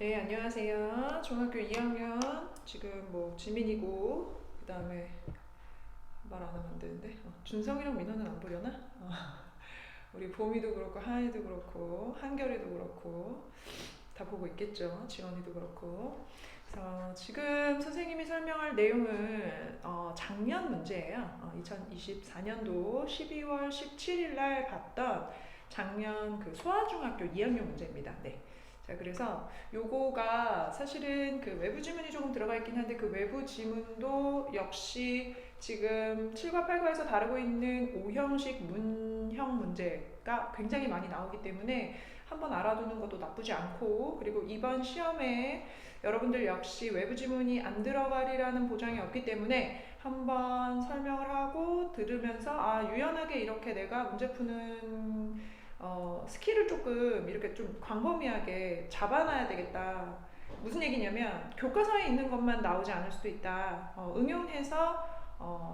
네, 안녕하세요. 중학교 2학년 지금 뭐 지민이고 그 다음에 말 안 하면 안 되는데 준성이랑 민호는 안 보려나? 우리 봄이도 그렇고 하은이도 그렇고 한결이도 그렇고 다 보고 있겠죠. 지원이도 그렇고. 그래서 지금 선생님이 설명할 내용은 작년 문제예요. 2024년도 12월 17일 날 봤던 작년 그 소아중학교 2학년 문제입니다. 네. 자, 그래서 요거가 사실은 그 외부 지문이 조금 들어가 있긴 한데 그 외부 지문도 역시 지금 7과 8과에서 다루고 있는 O형식 문형 문제가 굉장히 많이 나오기 때문에 한번 알아두는 것도 나쁘지 않고, 그리고 이번 시험에 여러분들 역시 외부 지문이 안 들어가리라는 보장이 없기 때문에 한번 설명을 하고 들으면서 유연하게 이렇게 내가 문제 푸는 스킬을 조금 이렇게 좀 광범위하게 잡아놔야 되겠다. 무슨 얘기냐면 교과서에 있는 것만 나오지 않을 수도 있다. 응용해서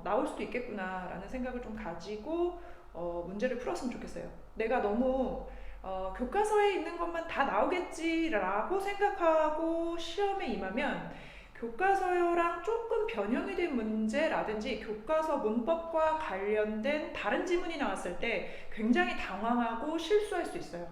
나올 수도 있겠구나 라는 생각을 좀 가지고 문제를 풀었으면 좋겠어요. 내가 너무 교과서에 있는 것만 다 나오겠지라고 생각하고 시험에 임하면 교과서랑 조금 변형이 된 문제라든지 교과서 문법과 관련된 다른 지문이 나왔을 때 굉장히 당황하고 실수할 수 있어요.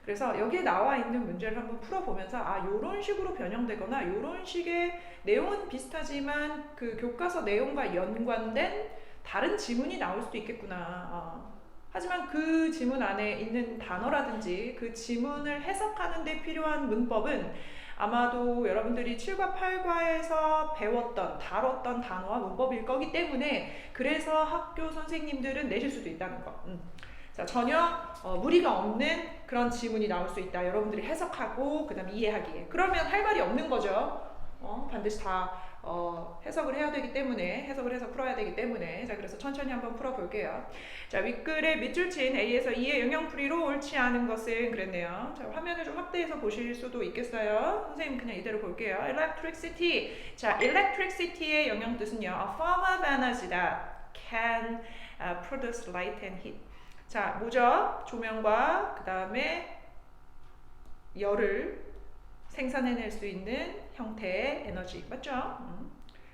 그래서 여기에 나와 있는 문제를 한번 풀어보면서 요런 식으로 변형되거나 요런 식의 내용은 비슷하지만 그 교과서 내용과 연관된 다른 지문이 나올 수도 있겠구나. 하지만 그 지문 안에 있는 단어라든지 그 지문을 해석하는 데 필요한 문법은 아마도 여러분들이 7과 8과에서 배웠던, 다뤘던 단어와 문법일 거기 때문에 그래서 학교 선생님들은 내실 수도 있다는 거. 자, 전혀 무리가 없는 그런 지문이 나올 수 있다. 여러분들이 해석하고 그 다음에 이해하기에. 그러면 할 말이 없는 거죠. 반드시 다 해석을 해야 되기 때문에, 해석을 해서 풀어야 되기 때문에. 자, 그래서 천천히 한번 풀어볼게요. 자, 윗글에 밑줄 친 A에서 E의 영역풀이로 옳지 않은 것은 그랬네요. 자, 화면을 좀 확대해서 보실 수도 있겠어요. 선생님 그냥 이대로 볼게요. Electricity. 자, electricity의 영역 뜻은요. A form of energy that can produce light and heat. 자, 뭐죠? 조명과 그 다음에 열을 생산해낼 수 있는 형태의 에너지. 맞죠?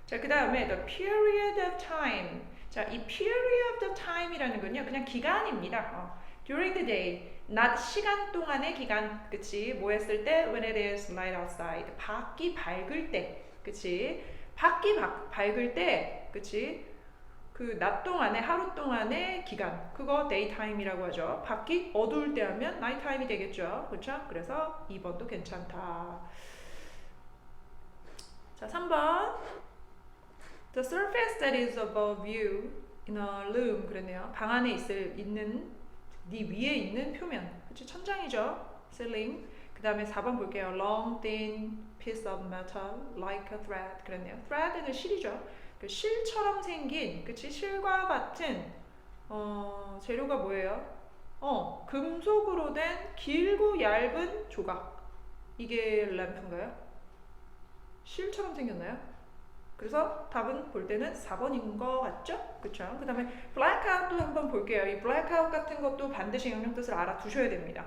자, 그 다음에 the period of time. 자, 이 period of time이라는 건요, 그냥 기간입니다. during the day. 낮 시간 동안의 기간. 그치? 뭐 했을 때? when it is light outside. 밖이 밝을 때. 그치? 밖이 밝을 때. 그치? 그 낮 동안에, 하루 동안의 기간, 그거 daytime이라고 하죠. 밖이 어두울 때 하면 nighttime이 되겠죠. 그렇죠? 그래서 2번도 괜찮다. 자, 3번. The surface that is above you in a room. 그랬네요. 방 안에 있는 네 위에 있는 표면. 그치? 천장이죠. ceiling. 그 다음에 4번 볼게요. Long, thin piece of metal like a thread. 그랬네요. thread는 실이죠. 그 실처럼 생긴, 그치? 실과 같은 재료가 뭐예요? 금속으로 된 길고 얇은 조각. 이게 램프인가요? 실처럼 생겼나요? 그래서 답은 볼 때는 4번인 것 같죠? 그쵸? 그 다음에 blackout도 한번 볼게요. 이 blackout 같은 것도 반드시 영역뜻을 알아두셔야 됩니다.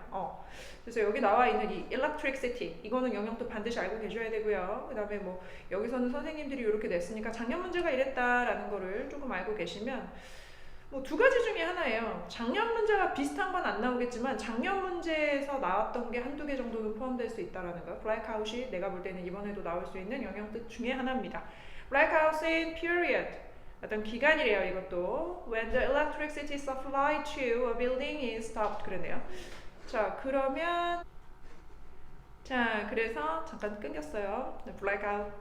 그래서 여기 나와 있는 이 electricity, 이거는 영역도 반드시 알고 계셔야 되고요. 그 다음에 뭐 여기서는 선생님들이 이렇게 냈으니까 작년 문제가 이랬다라는 거를 조금 알고 계시면 뭐 두 가지 중에 하나예요. 작년 문제가 비슷한 건 안 나오겠지만 작년 문제에서 나왔던 게 한두 개 정도는 포함될 수 있다라는 거. blackout이 내가 볼 때는 이번에도 나올 수 있는 영역뜻 중에 하나입니다. blackout인 period, 어떤 기간이래요. 이것도 when the electricity supply to a building is stopped. 그러네요. 자, 그러면 자, 그래서 잠깐 끊겼어요. blackout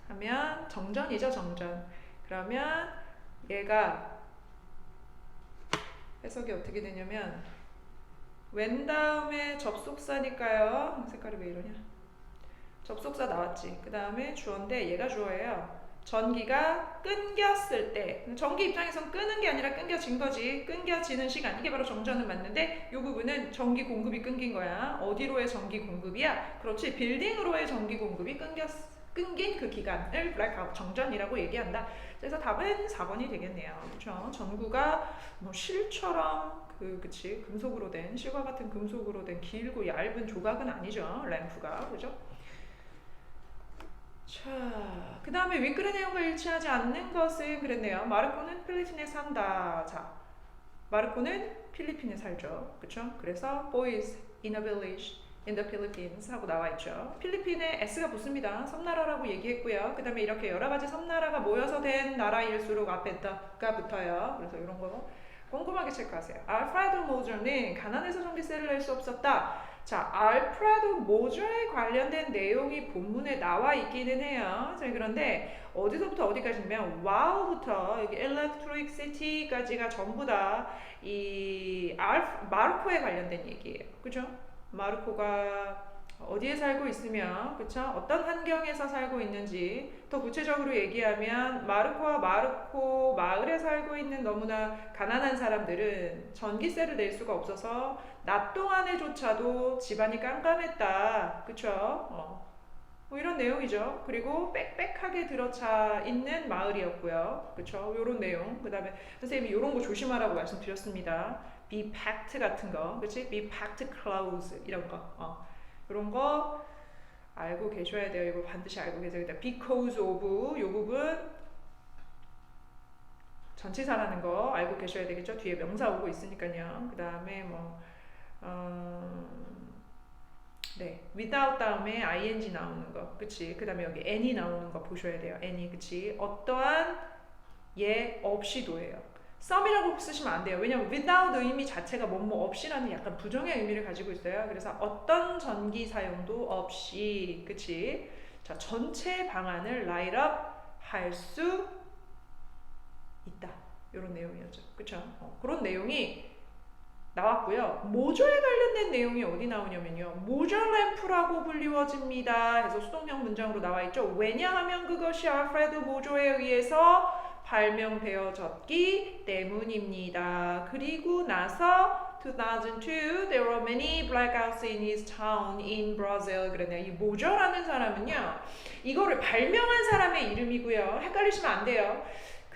하면 정전이죠. 정전. 그러면 얘가 해석이 어떻게 되냐면 when 다음에 접속사니까요. 색깔이 왜 이러냐. 접속사 나왔지. 그 다음에 주어인데 얘가 주어예요. 전기가 끊겼을 때, 전기 입장에선 끄는 게 아니라 끊겨진 거지. 끊겨지는 시간, 이게 바로 정전은 맞는데 이 부분은 전기 공급이 끊긴 거야. 어디로의 전기 공급이야? 그렇지, 빌딩으로의 전기 공급이 끊긴 그 기간을 blackout, 정전이라고 얘기한다. 그래서 답은 4번이 되겠네요. 그렇죠? 전구가 뭐 실처럼 그치, 금속으로 된, 실과 같은 금속으로 된 길고 얇은 조각은 아니죠. 램프가. 그죠? 자, 그 다음에 윗글의 내용과 일치하지 않는 것은 그랬네요. 마르코는 필리핀에 산다. 자, 마르코는 필리핀에 살죠. 그쵸? 그래서 boys in a village in the Philippines 하고 나와 있죠. 필리핀에 S가 붙습니다. 섬나라라고 얘기했고요. 그 다음에 이렇게 여러 가지 섬나라가 모여서 된 나라일수록 앞에 더가 붙어요. 그래서 이런 거 꼼꼼하게 체크하세요. 알프레도 모저는 가난해서 전기세를 낼 수 없었다. 자, 알프레도 모저에 관련된 내용이 본문에 나와 있기는 해요. 자, 그런데 어디서부터 어디까지냐면 while부터 여기 electricity까지가 전부 다 이 마르코에 관련된 얘기예요. 그죠? 마르코가 어디에 살고 있으며, 그쵸? 어떤 환경에서 살고 있는지, 더 구체적으로 얘기하면 마르코와 마르코 마을에 살고 있는 너무나 가난한 사람들은 전기세를 낼 수가 없어서 낮 동안에조차도 집안이 깜깜했다. 그쵸? 뭐 이런 내용이죠. 그리고 빽빽하게 들어차 있는 마을이었고요. 그쵸? 요런 내용. 그 다음에 선생님이 요런 거 조심하라고 말씀드렸습니다. be packed 같은 거. 그치? be packed clothes 이런 거. 이런 거 알고 계셔야 돼요. 이거 반드시 알고 계셔야 돼요. because of 요 부분 전치사라는 거 알고 계셔야 되겠죠. 뒤에 명사 오고 있으니까요. 그 다음에 뭐 네, without 다음에 ing 나오는 거, 그치? 그 다음에 여기 any 나오는 거 보셔야 돼요. any, 그치? 어떠한 예 없이도예요. some이라고 쓰시면 안 돼요. 왜냐면 without 의미 자체가 뭐뭐 없이라는 약간 부정의 의미를 가지고 있어요. 그래서 어떤 전기 사용도 없이, 그치? 자, 전체 방안을 light up 할 수 있다. 이런 내용이었죠. 그쵸? 그런 내용이 나왔고요. 모조에 관련된 내용이 어디 나오냐면요. 모조 램프라고 불리워집니다. 해서 수동형 문장으로 나와 있죠. 왜냐하면 그것이 알프레드 모조에 의해서 발명되어졌기 때문입니다. 그리고 나서 2002 there were many blackouts in his town in Brazil. 그러네요. 이 모조라는 사람은요. 이거를 발명한 사람의 이름이고요. 헷갈리시면 안 돼요.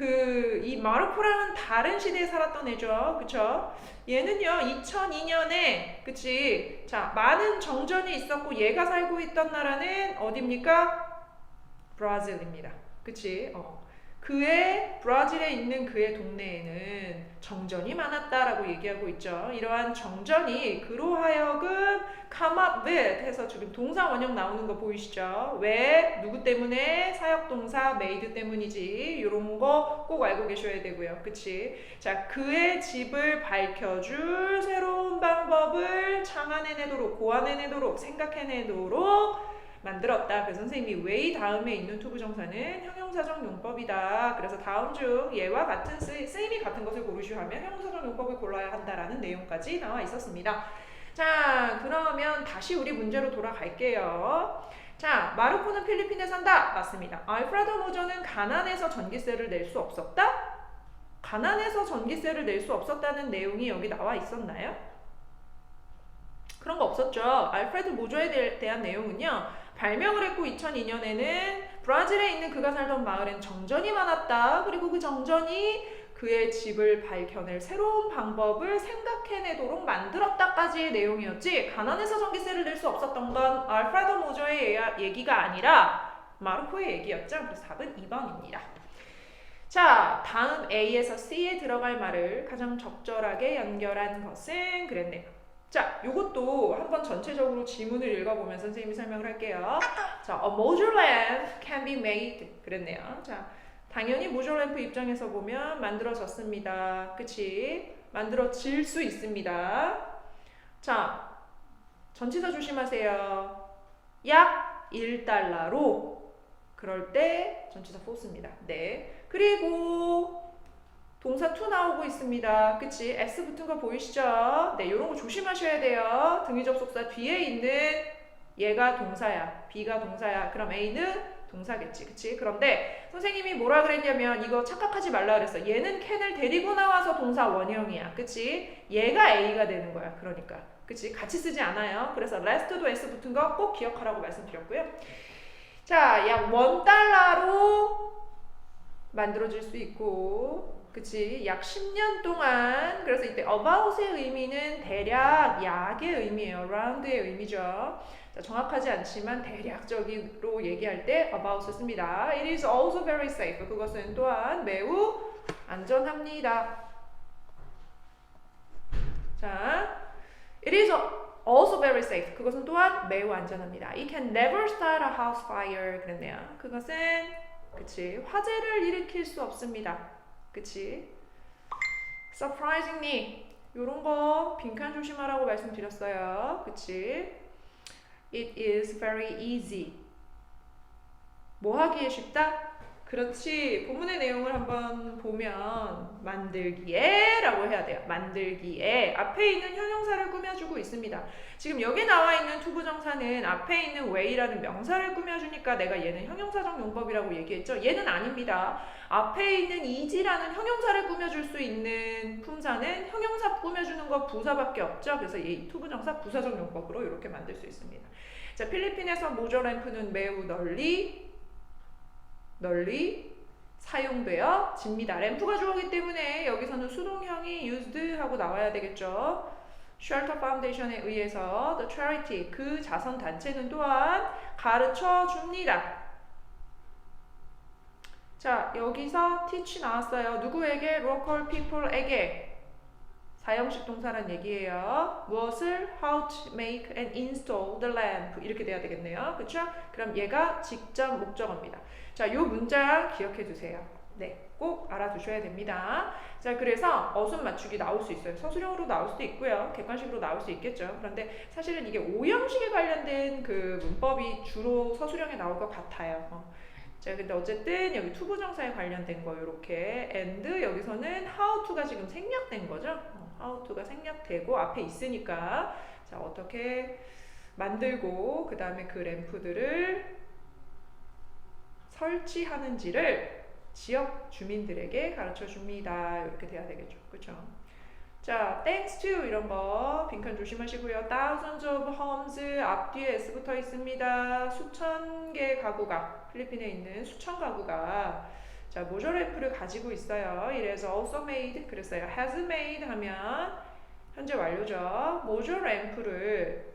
이 마르코랑은 다른 시대에 살았던 애죠. 그쵸? 얘는요, 2002년에, 그치? 자, 많은 정전이 있었고, 얘가 살고 있던 나라는 어딥니까? 브라질입니다. 그치? 그의, 브라질에 있는 그의 동네에는 정전이 많았다라고 얘기하고 있죠. 이러한 정전이 그로 하여금 come up with 해서 지금 동사 원형 나오는 거 보이시죠? 왜? 누구 때문에? 사역동사 made 때문이지. 요런 거 꼭 알고 계셔야 되고요. 그치? 자, 그의 집을 밝혀줄 새로운 방법을 창안해내도록, 고안해내도록, 생각해내도록 만들었다. 그래서 선생님이 way 다음에 있는 투부정사는 형용사적 용법이다. 그래서 다음 중 얘와 같은 쓰임이 같은 것을 고르시오 하면 형용사적 용법을 골라야 한다라는 내용까지 나와 있었습니다. 자, 그러면 다시 우리 문제로 돌아갈게요. 자, 마르코는 필리핀에 산다. 맞습니다. 알프레도 모저는 가난해서 전기세를 낼 수 없었다? 가난해서 전기세를 낼 수 없었다는 내용이 여기 나와 있었나요? 그런 거 없었죠. 알프레드 모조에 대한 내용은요. 발명을 했고 2002년에는 브라질에 있는 그가 살던 마을엔 정전이 많았다. 그리고 그 정전이 그의 집을 밝혀낼 새로운 방법을 생각해내도록 만들었다까지의 내용이었지, 가난해서 전기세를 낼 수 없었던 건 알프레드 모조의 얘기가 아니라 마르코의 얘기였죠. 그래서 답은 2번입니다. 자, 다음 A에서 C에 들어갈 말을 가장 적절하게 연결한 것은 그랬네요. 자, 요것도 한번 전체적으로 지문을 읽어보면 선생님이 설명을 할게요. 자, a motor lamp can be made. 그랬네요. 자, 당연히 모조 램프 입장에서 보면 만들어졌습니다. 그치? 만들어질 수 있습니다. 자, 전치사 조심하세요. 약 1달러로. 그럴 때 전치사 force입니다. 네. 그리고 동사 to 나오고 있습니다. 그치? S 붙은 거 보이시죠? 네, 요런 거 조심하셔야 돼요. 등위 접속사 뒤에 있는 얘가 동사야. B가 동사야. 그럼 A는 동사겠지. 그치? 그런데 선생님이 뭐라 그랬냐면 이거 착각하지 말라 그랬어. 얘는 can을 데리고 나와서 동사 원형이야. 그치? 얘가 A가 되는 거야. 그러니까. 그치? 같이 쓰지 않아요. 그래서 last도 S 붙은 거 꼭 기억하라고 말씀드렸고요. 자, 약 1달러로 만들어질 수 있고, 그치? 약 10년 동안. 그래서 이때 about의 의미는 대략 약의 의미예요. round의 의미죠. 자, 정확하지 않지만 대략적으로 얘기할 때 about을 씁니다. It is also very safe. 그것은 또한 매우 안전합니다. 자, it is also very safe. 그것은 또한 매우 안전합니다. It can never start a house fire. 그랬네요. 그것은 그치 화재를 일으킬 수 없습니다. 그치? Surprisingly 요런 거 빈칸 조심하라고 말씀드렸어요. 그치? It is very easy. 뭐 하기에 쉽다? 그렇지. 본문의 내용을 한번 보면 만들기에 라고 해야 돼요. 만들기에 앞에 있는 형용사를 꾸며주고 있습니다. 지금 여기 나와 있는 투부정사는 앞에 있는 way라는 명사를 꾸며주니까 내가 얘는 형용사적 용법이라고 얘기했죠. 얘는 아닙니다. 앞에 있는 is라는 형용사를 꾸며줄 수 있는 품사는 형용사 꾸며주는 거 부사밖에 없죠. 그래서 이 투부정사 부사적 용법으로 이렇게 만들 수 있습니다. 자, 필리핀에서 모저 램프는 매우 널리 사용되어집니다. 램프가 주어기 때문에 여기서는 수동형이 used 하고 나와야 되겠죠. Shelter Foundation에 의해서 The Charity, 그 자선단체는 또한 가르쳐 줍니다. 자, 여기서 teach 나왔어요. 누구에게? Local people에게. 사형식 동사란 얘기예요. 무엇을? How to make and install the lamp. 이렇게 돼야 되겠네요. 그쵸? 그럼 얘가 직접 목적어입니다. 자, 요 문장 기억해 주세요. 네, 꼭 알아두셔야 됩니다. 자, 그래서 어순 맞추기 나올 수 있어요. 서술형으로 나올 수도 있고요. 객관식으로 나올 수 있겠죠. 그런데 사실은 이게 오형식에 관련된 그 문법이 주로 서술형에 나올 것 같아요. 자, 근데 어쨌든 여기 투부정사에 관련된 거 이렇게 and 여기서는 how to가 지금 생략된 거죠. how to가 생략되고 앞에 있으니까 자, 어떻게 만들고 그 다음에 그 램프들을 설치하는지를 지역 주민들에게 가르쳐 줍니다. 이렇게 돼야 되겠죠. 그렇죠? 자, thanks to 이런 거 빈칸 조심하시고요. thousands of homes 앞뒤에 s 붙어 있습니다. 수천 개의 가구가 필리핀에 있는 수천 가구가 자, 모저 램프를 가지고 있어요. 이래서 also made 그랬어요. has made 하면 현재 완료죠. 모저 램프를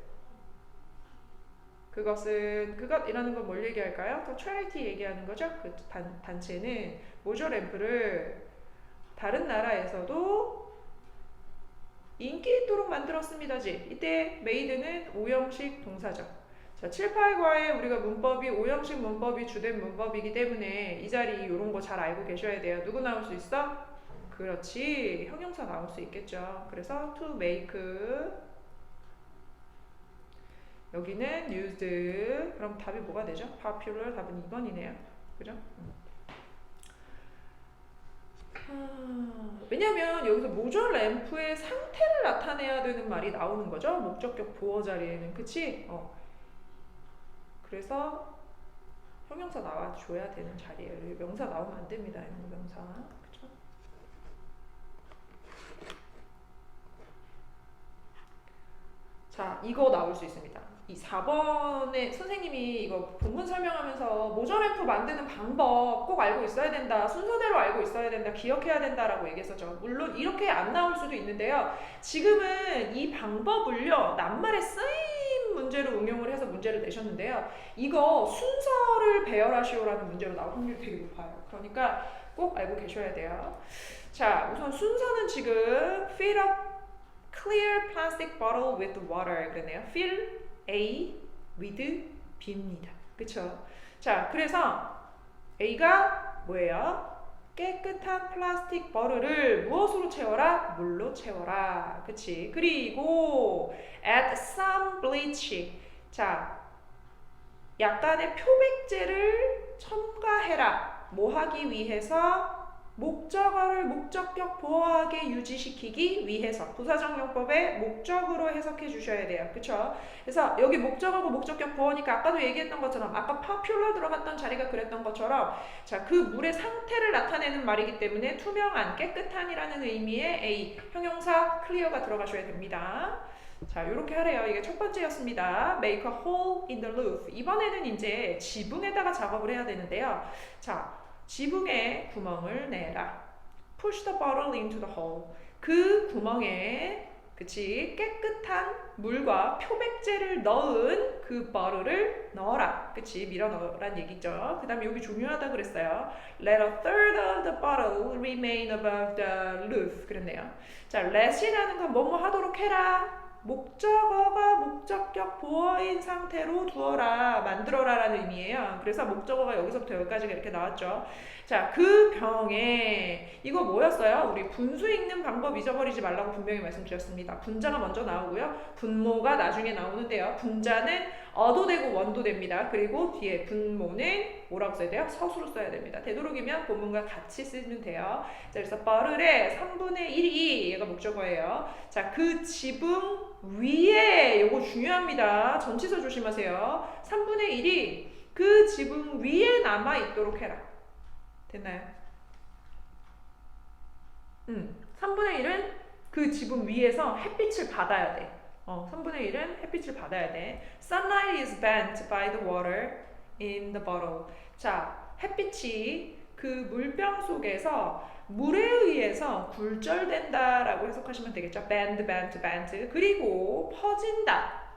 그것이라는 건 뭘 얘기할까요? 더 charity 얘기하는 거죠. 그 단체는 모저 램프를 다른 나라에서도 인기 있도록 만들었습니다지. 이때 made는 오형식 동사죠. 자, 7, 8과에 우리가 문법이 오형식 문법이 주된 문법이기 때문에 이 자리 이런 거 잘 알고 계셔야 돼요. 누구 나올 수 있어? 그렇지. 형용사 나올 수 있겠죠. 그래서 to make 여기는 used. 그럼 답이 뭐가 되죠? popular 답은 2번이네요. 그죠? 왜냐면 여기서 모저 램프의 상태를 나타내야 되는 말이 나오는 거죠. 목적격 보어 자리에는. 그치? 그래서 형용사 나와줘야 되는 자리예요. 명사 나오면 안 됩니다. 명사. 그쵸? 자, 이거 나올 수 있습니다. 이 4번에 선생님이 이거 본문 설명하면서 모저 램프 만드는 방법 꼭 알고 있어야 된다. 순서대로 알고 있어야 된다. 기억해야 된다라고 얘기했었죠. 물론 이렇게 안 나올 수도 있는데요. 지금은 이 방법을요. 낱말에 쓰임 문제로 응용을 해서 문제를 내셨는데요. 이거 순서를 배열하시오라는 문제로 나올 확률이 되게 높아요. 그러니까 꼭 알고 계셔야 돼요. 자, 우선 순서는 지금 fill up clear plastic bottle with water 그러네요. fill A with B입니다. 그쵸? 자, 그래서 A가 뭐예요? 깨끗한 플라스틱 버릇을 무엇으로 채워라? 물로 채워라. 그치? 그리고 add some bleach. 자, 약간의 표백제를 첨가해라. 뭐 하기 위해서? 목적어를 목적격 보호하게 유지시키기 위해서 부사적 용법의 목적으로 해석해 주셔야 돼요. 그쵸? 그래서 여기 목적어고 목적격 보호니까 아까도 얘기했던 것처럼 아까 popular 들어갔던 자리가 그랬던 것처럼 자, 그 물의 상태를 나타내는 말이기 때문에 투명한, 깨끗한이라는 의미의 A, 형용사 clear가 들어가셔야 됩니다. 자, 요렇게 하래요. 이게 첫 번째였습니다. make a hole in the roof. 이번에는 이제 지붕에다가 작업을 해야 되는데요. 자, 지붕에 구멍을 내라. push the bottle into the hole. 그 구멍에 그치 깨끗한 물과 표백제를 넣은 그 버릇을 넣어라. 그치? 밀어 넣으란 얘기죠. 그 다음에 여기 중요하다 그랬어요. Let a third of the bottle remain above the roof. 그랬네요. 자, let이라는 건 뭐뭐 하도록 해라. 목적어가 목적격 보어인 상태로 두어라, 만들어라 라는 의미예요. 그래서 목적어가 여기서부터 여기까지가 이렇게 나왔죠. 자, 그 병에 이거 뭐였어요? 우리 분수 읽는 방법 잊어버리지 말라고 분명히 말씀드렸습니다. 분자가 먼저 나오고요. 분모가 나중에 나오는데요. 분자는 어도 되고 원도 됩니다. 그리고 뒤에 분모는 뭐라고 써야 돼요? 서술로 써야 됩니다. 되도록이면 본문과 같이 쓰면 돼요. 자, 그래서 버릇의 3분의 1이 얘가 목적어예요. 자, 그 지붕 위에 요거 중요합니다. 전치사 조심하세요. 3분의 1이 그 지붕 위에 남아 있도록 해라. 됐나요? 3분의 1은 그 지붕 위에서 햇빛을 받아야 돼. 3분의 1은 햇빛을 받아야 돼. Sunlight is bent by the water in the bottle. 자, 햇빛이 그 물병 속에서 물에 의해서 굴절된다라고 해석하시면 되겠죠. bend, bent, bent. 그리고 퍼진다.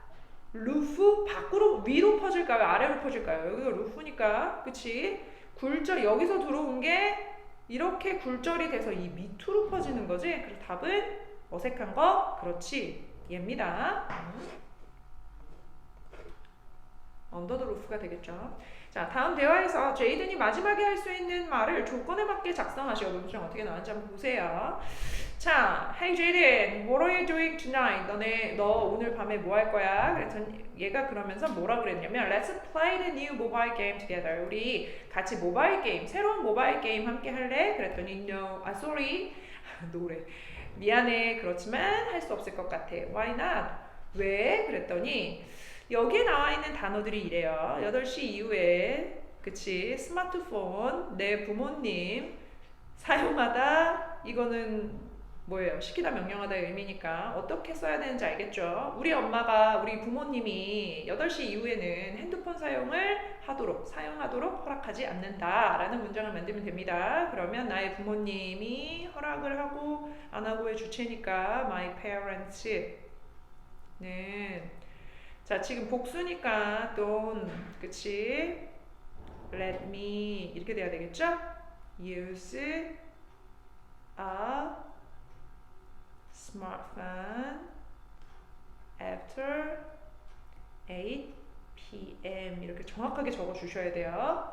루프 밖으로 위로 퍼질까요? 아래로 퍼질까요? 여기가 루프니까, 그치? 굴절 여기서 들어온 게 이렇게 굴절이 돼서 이 밑으로 퍼지는 거지. 그래서 답은 어색한 거, 그렇지. 얘입니다. 언더 더 루프가 되겠죠. 자, 다음 대화에서 제이든이 마지막에 할 수 있는 말을 조건에 맞게 작성하시오. 문장 어떻게 나왔는지 한번 보세요. 자, Hey Jaden, what are you doing tonight? 너 오늘 밤에 뭐 할 거야? 그랬더니 얘가 그러면서 뭐라 그랬냐면 Let's play the new mobile game together. 우리 같이 모바일 게임, 새로운 모바일 게임 함께 할래? 그랬더니 No, sorry. 노래. 미안해. 그렇지만 할 수 없을 것 같아. Why not? 왜? 그랬더니 여기에 나와 있는 단어들이 이래요. 8시 이후에 그치? 스마트폰, 내 부모님 사용하다. 이거는 뭐예요? 시키다 명령하다의 의미니까 어떻게 써야 되는지 알겠죠? 우리 엄마가 우리 부모님이 8시 이후에는 핸드폰 사용하도록 허락하지 않는다 라는 문장을 만들면 됩니다. 그러면 나의 부모님이 허락을 하고 안 하고의 주체니까 my parents는 자, 지금 복수니까 don't, 그치? let me 이렇게 돼야 되겠죠? use a smartphone after 8 p.m. 이렇게 정확하게 적어 주셔야 돼요.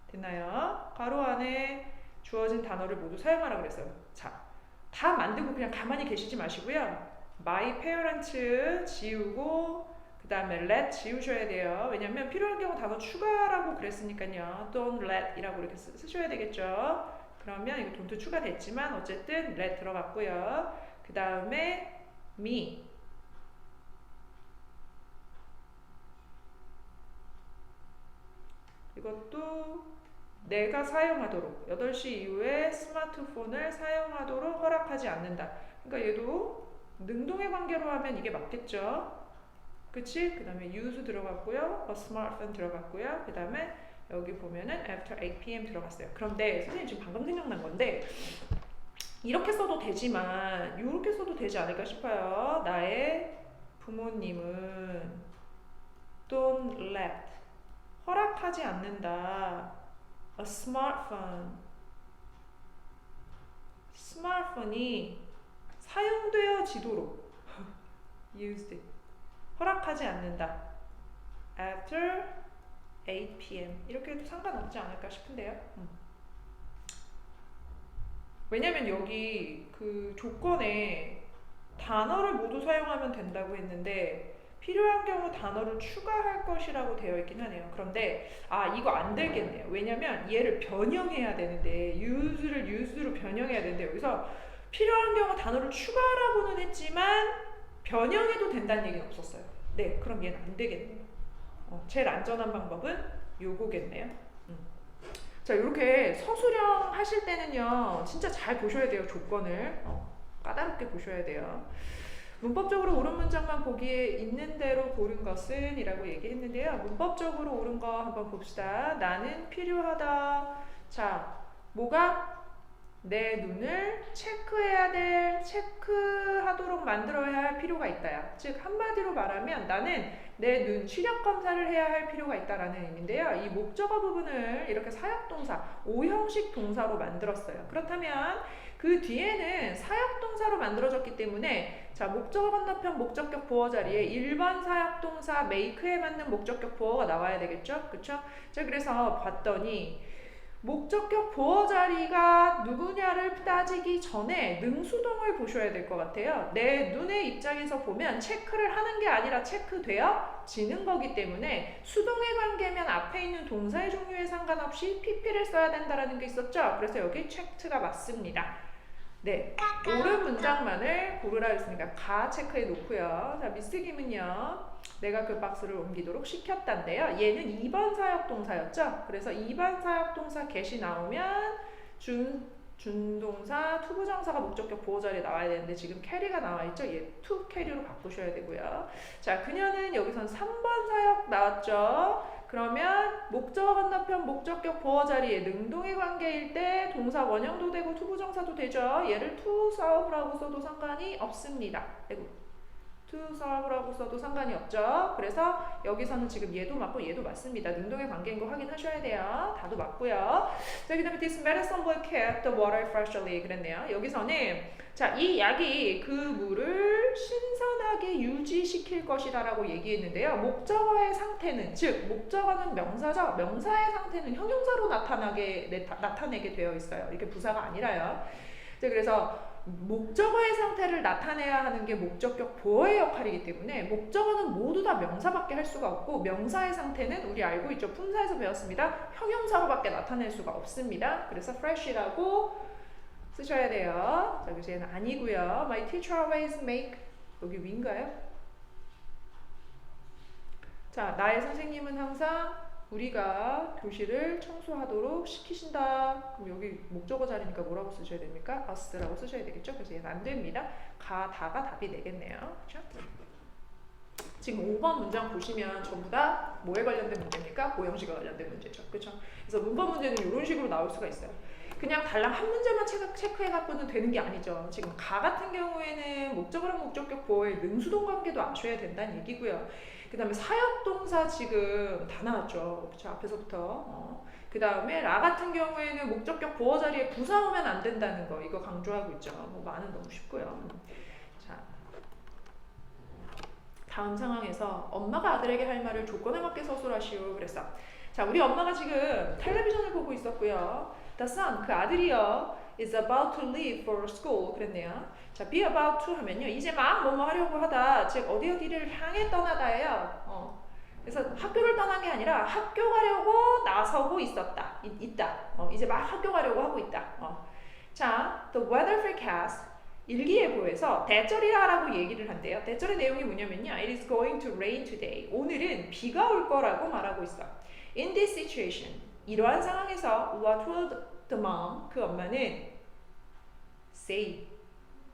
됐나요? 괄호 안에 주어진 단어를 모두 사용하라 그랬어요. 자, 다 만들고 그냥 가만히 계시지 마시고요. my parents 지우고 그 다음에 let 지우셔야 돼요. 왜냐면 필요한 경우 단어 추가라고 그랬으니까요. don't let 이라고 이렇게 쓰셔야 되겠죠. 그러면 이거 don't 추가됐지만 어쨌든 let 들어갔고요. 그 다음에 me 이것도 내가 사용하도록 8시 이후에 스마트폰을 사용하도록 허락하지 않는다. 그러니까 얘도 능동의 관계로 하면 이게 맞겠죠. 그치? 그 다음에 use 들어갔고요. a smartphone 들어갔고요. 그 다음에 여기 보면은 after 8 p.m. 들어갔어요. 그런데 선생님 지금 방금 생각난 건데 이렇게 써도 되지만 이렇게 써도 되지 않을까 싶어요. 나의 부모님은 don't let 허락하지 않는다. a 스마트폰이 사용되어지도록 used 허락하지 않는다. after 8 p.m. 이렇게 해도 상관없지 않을까 싶은데요. 왜냐면 여기 그 조건에 단어를 모두 사용하면 된다고 했는데 필요한 경우 단어를 추가할 것이라고 되어 있긴 하네요. 그런데 이거 안 되겠네요. 왜냐면 얘를 변형해야 되는데 use를 use로 변형해야 되는데 여기서 필요한 경우 단어를 추가라고는 했지만 변형해도 된다는 얘기는 없었어요. 네, 그럼 얘는 안 되겠네요. 제일 안전한 방법은 요거겠네요. 자, 이렇게 서술형 하실 때는요, 진짜 잘 보셔야 돼요. 조건을 까다롭게 보셔야 돼요. 문법적으로 옳은 문장만 보기에 있는 대로 고른 것은 이라고 얘기했는데요. 문법적으로 옳은 거 한번 봅시다. 나는 필요하다. 자, 뭐가? 내 눈을 체크하도록 만들어야 할 필요가 있다야. 즉 한마디로 말하면 나는 내 눈 시력 검사를 해야 할 필요가 있다라는 의미인데요. 이 목적어 부분을 이렇게 사역동사, 오형식 동사로 만들었어요. 그렇다면 그 뒤에는 사역동사로 만들어졌기 때문에 자, 목적어 건너편 목적격 보어 자리에 일반 사역동사 make에 맞는 목적격 보어가 나와야 되겠죠? 그쵸? 자, 그래서 봤더니 목적격 보어 자리가 누구냐를 따지기 전에 능수동을 보셔야 될 것 같아요. 내 눈의 입장에서 보면 체크를 하는 게 아니라 체크되어지는 거기 때문에 수동의 관계면 앞에 있는 동사의 종류에 상관없이 pp를 써야 된다는 게 있었죠. 그래서 여기 checked가 맞습니다. 네, 옳은 문장만을 고르라 했으니까 가 체크해 놓고요. 자, 미스 김은요. 내가 그 박스를 옮기도록 시켰단데요. 얘는 2번 사역동사였죠. 그래서 2번 사역동사 get이 나오면 준동사 투부정사가 목적격 보호 자리에 나와야 되는데 지금 carry가 나와 있죠. 얘 to carry로 바꾸셔야 되고요. 자, 그녀는 여기선 3번 사역 나왔죠. 그러면 목적어 건너편 목적격 보어 자리에 능동의 관계일 때 동사 원형도 되고 투부정사도 되죠. 얘를 to serve라고 써도 상관이 없습니다. to serve라고 써도 상관이 없죠. 그래서 여기서는 지금 얘도 맞고 얘도 맞습니다. 능동의 관계인 거 확인하셔야 돼요. 다도 맞고요. 자, 그 다음에 this medicine will keep the water freshly 그랬네요. 여기서는 자, 이 약이 그 물을 신선하게 유지시킬 것이다 라고 얘기했는데요. 목적어의 상태는 즉 목적어는 명사죠. 명사의 상태는 형용사로 나타내게 되어 있어요. 이렇게 부사가 아니라요. 자, 그래서 목적어의 상태를 나타내야 하는 게 목적격 보어의 역할이기 때문에 목적어는 모두 다 명사밖에 할 수가 없고 명사의 상태는 우리 알고 있죠. 품사에서 배웠습니다. 형용사로밖에 나타낼 수가 없습니다. 그래서 fresh이라고 쓰셔야 돼요. 자, 그래서 얘는 아니고요. My teacher always make 여기 위인가요? 자, 나의 선생님은 항상 우리가 교실을 청소하도록 시키신다. 그럼 여기 목적어 자리니까 뭐라고 쓰셔야 됩니까? us라고 쓰셔야 되겠죠? 그래서 얘는 안 됩니다. 다가 답이 되겠네요. 그렇죠? 지금 5번 문장 보시면 전부 다 뭐에 관련된 문제입니까? 오형식에 관련된 문제죠. 그렇죠? 그래서 문법 문제는 이런 식으로 나올 수가 있어요. 그냥 달랑 한 문제만 체크해갖고는 되는 게 아니죠. 지금 가 같은 경우에는 목적어랑 목적격 보어의 능수동 관계도 아셔야 된다는 얘기고요. 그 다음에 사역동사 지금 다 나왔죠. 그쵸? 앞에서부터. 그 다음에 라 같은 경우에는 목적격 보어 자리에 부사 오면 안 된다는 거 이거 강조하고 있죠. 뭐 많은 너무 쉽고요. 자, 다음 상황에서 엄마가 아들에게 할 말을 조건에 맞게 서술하시오 그랬어. 자, 우리 엄마가 지금 텔레비전을 보고 있었고요. The son, 그 아들이요, is about to leave for school 그랬네요. 자, be about to 하면요, 이제 막 뭐뭐 하려고 하다, 즉 어디를 향해 떠나다예요. 그래서 학교를 떠난 게 아니라 학교 가려고 나서고 있었다, 있다. 이제 막 학교 가려고 하고 있다. 자, the weather forecast 일기예보에서 대절이라고 얘기를 한대요. 대절의 내용이 뭐냐면요, it is going to rain today. 오늘은 비가 올 거라고 말하고 있어. In this situation, 이러한 상황에서 what will the mom, 그 엄마는 say,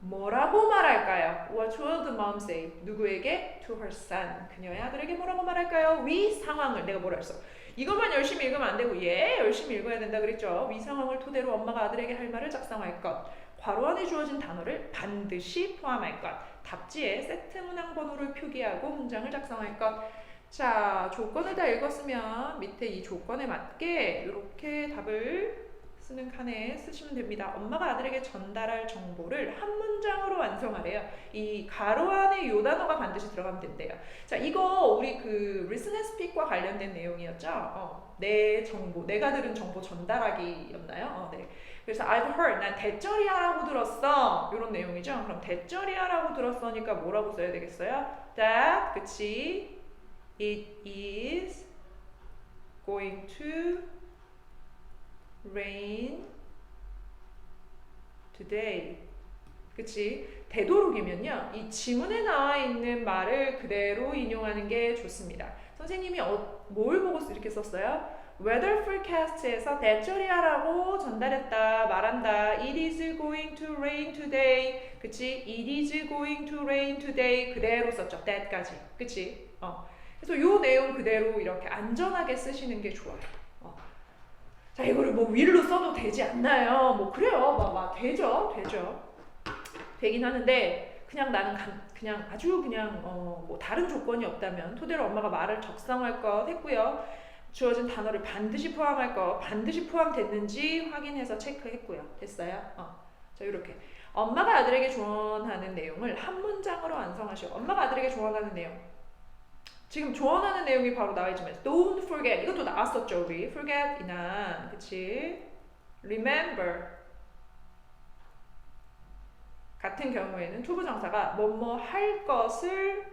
뭐라고 말할까요? What will the mom say? 누구에게? To her son, 그녀의 아들에게 뭐라고 말할까요? 위 상황을, 내가 뭐라 했어? 이것만 열심히 읽으면 안 되고 열심히 읽어야 된다 그랬죠. 위 상황을 토대로 엄마가 아들에게 할 말을 작성할 것, 괄호 안에 주어진 단어를 반드시 포함할 것, 답지에 세트 문항 번호를 표기하고 문장을 작성할 것. 자, 조건을 다 읽었으면 밑에 이 조건에 맞게 이렇게 답을 쓰는 칸에 쓰시면 됩니다. 엄마가 아들에게 전달할 정보를 한 문장으로 완성하래요. 이 가로 안에 요 단어가 반드시 들어가면 된대요. 자, 이거 우리 그 listen and speak과 관련된 내용이었죠. 내 정보, 내가 들은 정보 전달하기였나요? 네. 그래서 I've heard, 난 대절이야라고 들었어. 이런 내용이죠. 그럼 대절이야라고 들었으니까 뭐라고 써야 되겠어요? That, 그치? It is going to rain today. 그치? 되도록이면요, 이 지문에 나와 있는 말을 그대로 인용하는 게 좋습니다. 선생님이 뭘 보고 이렇게 썼어요? Weather forecast에서 대절이야라고 전달했다, 말한다. It is going to rain today. 그치? It is going to rain today. 그대로 썼죠. that까지. 그치? 그래서 요 내용 그대로 이렇게 안전하게 쓰시는 게 좋아요. 자, 이거를 뭐 will로 써도 되지 않나요? 뭐 그래요. 되죠. 되긴 하는데 그냥 나는 그냥 아주 그냥 뭐 다른 조건이 없다면 토대로 엄마가 말을 적성할 것 했고요. 주어진 단어를 반드시 포함할 거 반드시 포함됐는지 확인해서 체크했고요. 됐어요? 자, 이렇게 엄마가 아들에게 조언하는 내용을 한 문장으로 완성하시오. 엄마가 아들에게 조언하는 내용. 지금 조언하는 내용이 바로 나와있지만 don't forget 이것도 나왔었죠 우리 forget이나 그치 remember 같은 경우에는 투부정사가 뭐뭐 할 것을